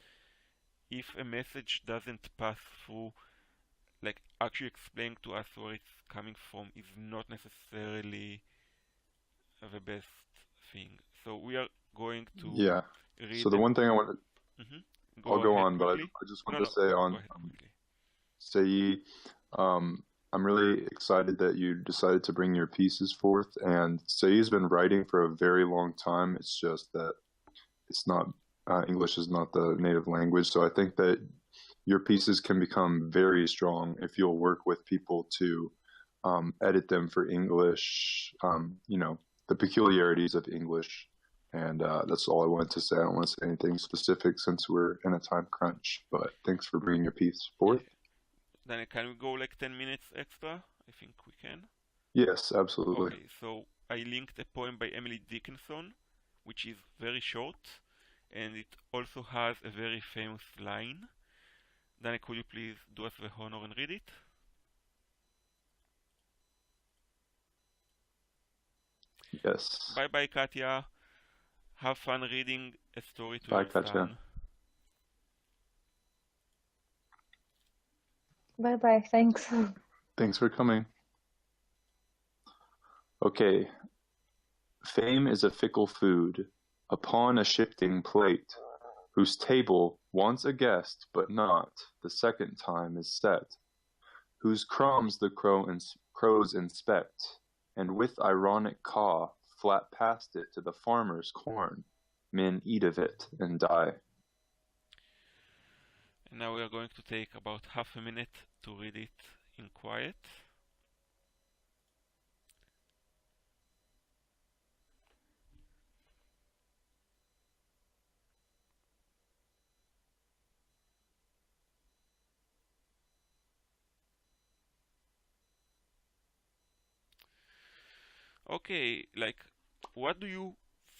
if a message doesn't pass through, like, actually explaining to us where it's coming from is not necessarily the best thing. So we are going to read. So the one thing I want to, I'll go on, quickly. but I just want to say on Sei, I'm really excited that you decided to bring your pieces forth. And Sei's been writing for a very long time. It's just that it's not English is not the native language. So I think that your pieces can become very strong if you'll work with people to edit them for English. You know, the peculiarities of English. And that's all I wanted to say. I don't want to say anything specific since we're in a time crunch. But thanks for bringing your piece forth. Then can we go like 10 minutes extra? I think we can. Yes, absolutely. Okay, so I linked a poem by Emily Dickinson, which is very short, and it also has a very famous line. Daniel, could you please do us the honor and read it? Yes. Bye-bye, Katya. Have fun reading a story to Bye, your Katya. son. Bye-bye, thanks. Thanks for coming. Okay. Fame is a fickle food upon a shifting plate, whose table once a guest, but not the second time is set, whose crumbs the crows inspect, and with ironic caw flat past it to the farmer's corn, men eat of it and die. And now we are going to take about half a minute to read it in quiet. Okay, like, what do you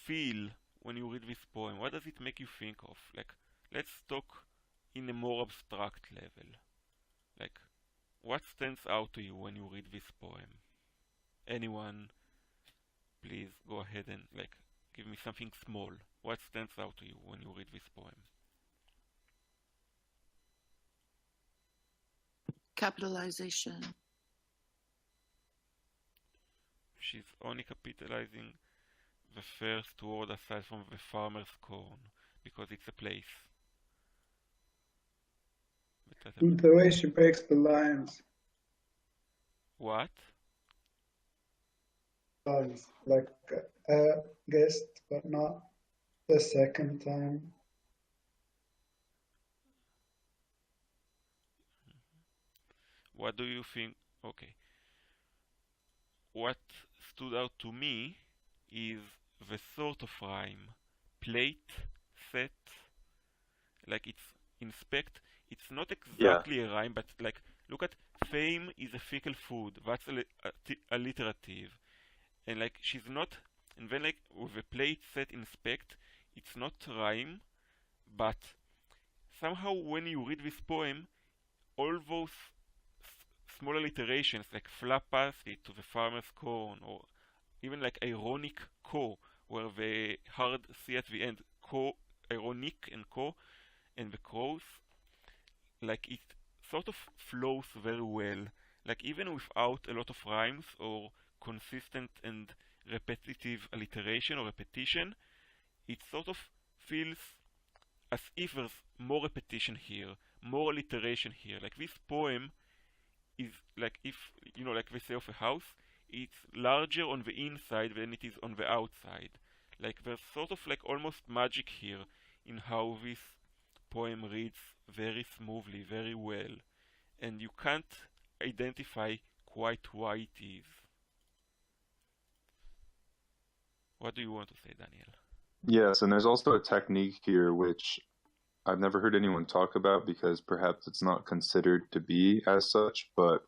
feel when you read this poem? What does it make you think of? Like, let's talk in a more abstract level. Like, what stands out to you when you read this poem? Anyone, please go ahead and like give me something small. What stands out to you when you read this poem? Capitalization. She's only capitalizing the first word aside from the farmer's corn because it's a place. The way she breaks the lines. What? Like a guest, but not the second time. What do you think? Okay. What stood out to me is the sort of rhyme. Plate, set, like it's inspect. It's not exactly a rhyme, but like look at fame is a fickle food. That's alliterative, and like she's not. And then like with the plate, set, inspect, it's not rhyme, but somehow when you read this poem, all those small alliterations like flap past it to the farmer's corn, or even like ironic co, where the hard C at the end, co, ironic and co, and the crows, like it sort of flows very well. Like even without a lot of rhymes or consistent and repetitive alliteration or repetition, it sort of feels as if there's more repetition here, more alliteration here. Like this poem is like, if you know, like they say of a house, it's larger on the inside than it is on the outside. Like there's sort of like almost magic here in how this poem reads very smoothly, very well, and you can't identify quite why it is. What do you want to say, Daniel? Yes, and there's also a technique here which I've never heard anyone talk about because perhaps it's not considered to be as such, but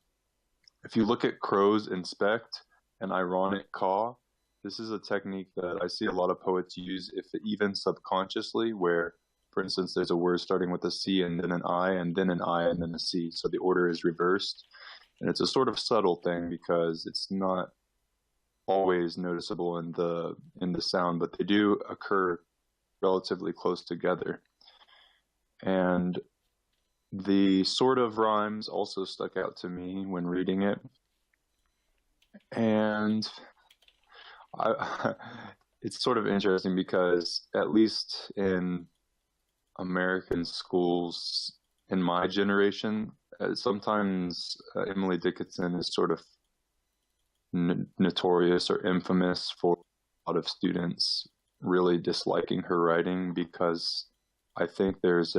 if you look at crows inspect and ironic caw, this is a technique that I see a lot of poets use, if even subconsciously, where, for instance, there's a word starting with a C and then an I and then an I and then a C, so the order is reversed. And it's a sort of subtle thing because it's not always noticeable in the sound, but they do occur relatively close together. And the sort of rhymes also stuck out to me when reading it. And it's sort of interesting because at least in American schools in my generation, sometimes Emily Dickinson is sort of notorious or infamous for a lot of students really disliking her writing because I think there's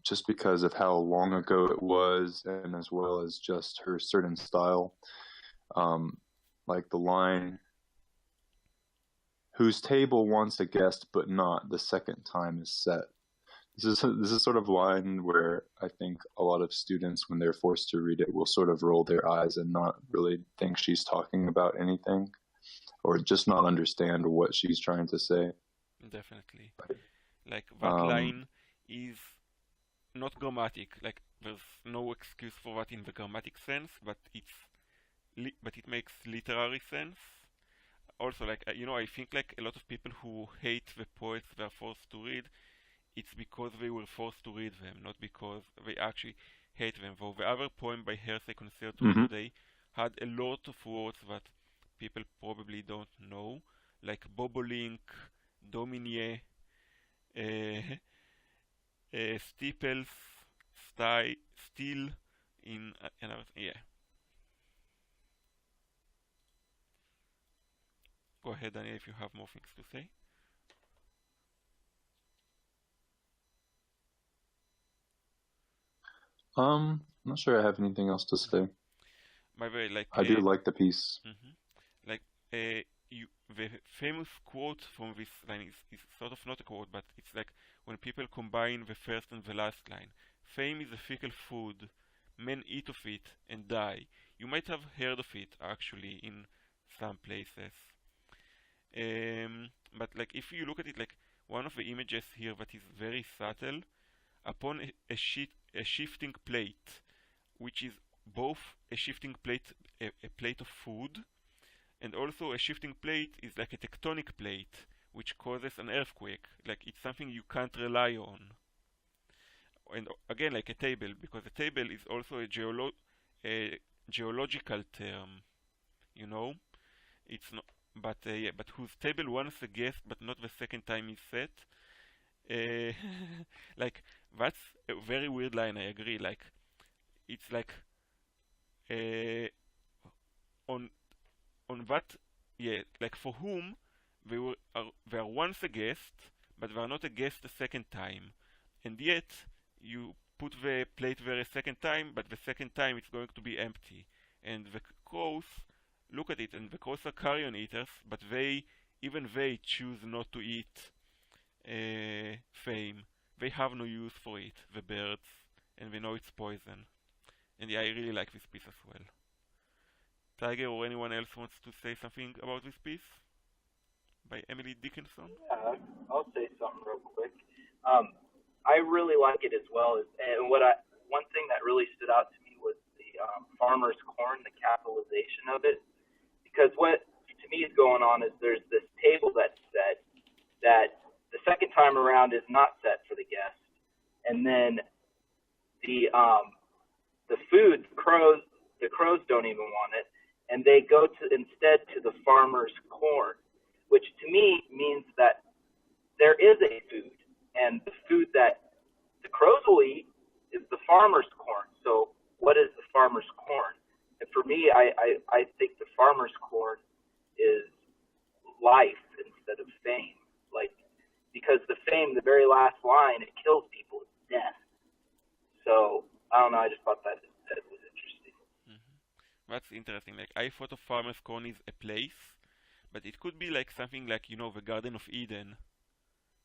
just because of how long ago it was and as well as just her certain style, like the line, whose table wants a guest but not the second time is set. This is sort of line where I think a lot of students, when they're forced to read it, will sort of roll their eyes and not really think she's talking about anything, or just not understand what she's trying to say. Definitely. Like that line is not grammatic. Like there's no excuse for that in the grammatic sense, but it makes literary sense. Also, like I think like a lot of people who hate the poets they're forced to read, it's because they were forced to read them, not because they actually hate them. Though the other poem by Hersey Concerto today had a lot of words that people probably don't know, like bobolink, dominie, steeples, still, in another, yeah. Go ahead, Daniel, if you have more things to say. I'm not sure I have anything else to say. By the way, like I do like the piece. Like the famous quote from this line is sort of not a quote, but it's like when people combine the first and the last line. Fame is a fickle food. Men eat of it and die. You might have heard of it actually in some places. But like if you look at it, like one of the images here that is very subtle, upon a shifting plate, which is both a shifting plate, a plate of food, and also a shifting plate is like a tectonic plate, which causes an earthquake. Like it's something you can't rely on. And again, like a table, because a table is also a geological term, you know. It's not, but yeah, but whose table once a guest, but not the second time is set. Like that's a very weird line. I agree. Like it's like on that, yeah, like for whom they are once a guest, but they are not a guest a second time, and yet you put the plate there a second time, but the second time it's going to be empty, and the crows look at it, and the crows are carrion eaters, but even they choose not to eat fame. They have no use for it, the birds, and they know it's poison. And yeah, I really like this piece as well. Tiger or anyone else wants to say something about this piece by Emily Dickinson? Yeah, I'll say something real quick. I really like it as well. And one thing that really stood out to me was the farmer's corn, the capitalization of it. Because what to me is going on is there's this table that's set that the second time around is not set for the guest, and then the food, the crows don't even want it, and they go instead to the farmer's corn, which to me means that there is a food, and the food that the crows will eat is the farmer's corn. So what is the farmer's corn? And for me, I think the farmer's corn is life instead of fame. Like, because the fame, the very last line, it kills people, it's death. So I don't know, I just thought that was interesting. That's interesting. Like I thought of farmer's corn is a place, but it could be like something like, the Garden of Eden,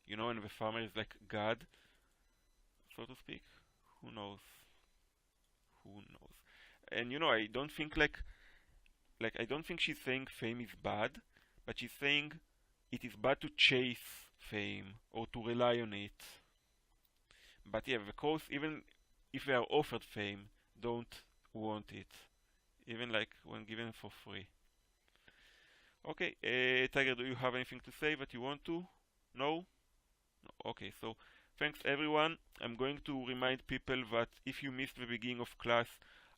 and the farmer is like God, so to speak. Who knows? And I don't think I don't think she's saying fame is bad, but she's saying it is bad to chase fame or to rely on it. But yeah, the crows, even if they are offered fame, don't want it, even like when given for free. Okay, Tiger, do you have anything to say that you want to? No? Okay, so thanks everyone. I'm going to remind people that if you missed the beginning of class,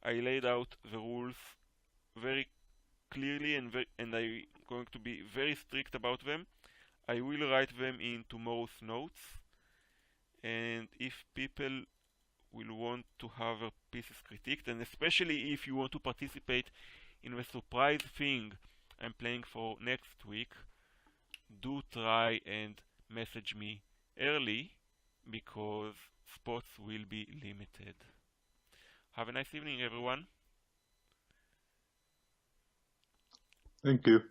I laid out the rules very clearly, and I'm going to be very strict about them. I will write them in tomorrow's notes, and if people will want to have their pieces critiqued, and especially if you want to participate in the surprise thing I'm playing for next week, do try and message me early, because spots will be limited. Have a nice evening, everyone. Thank you.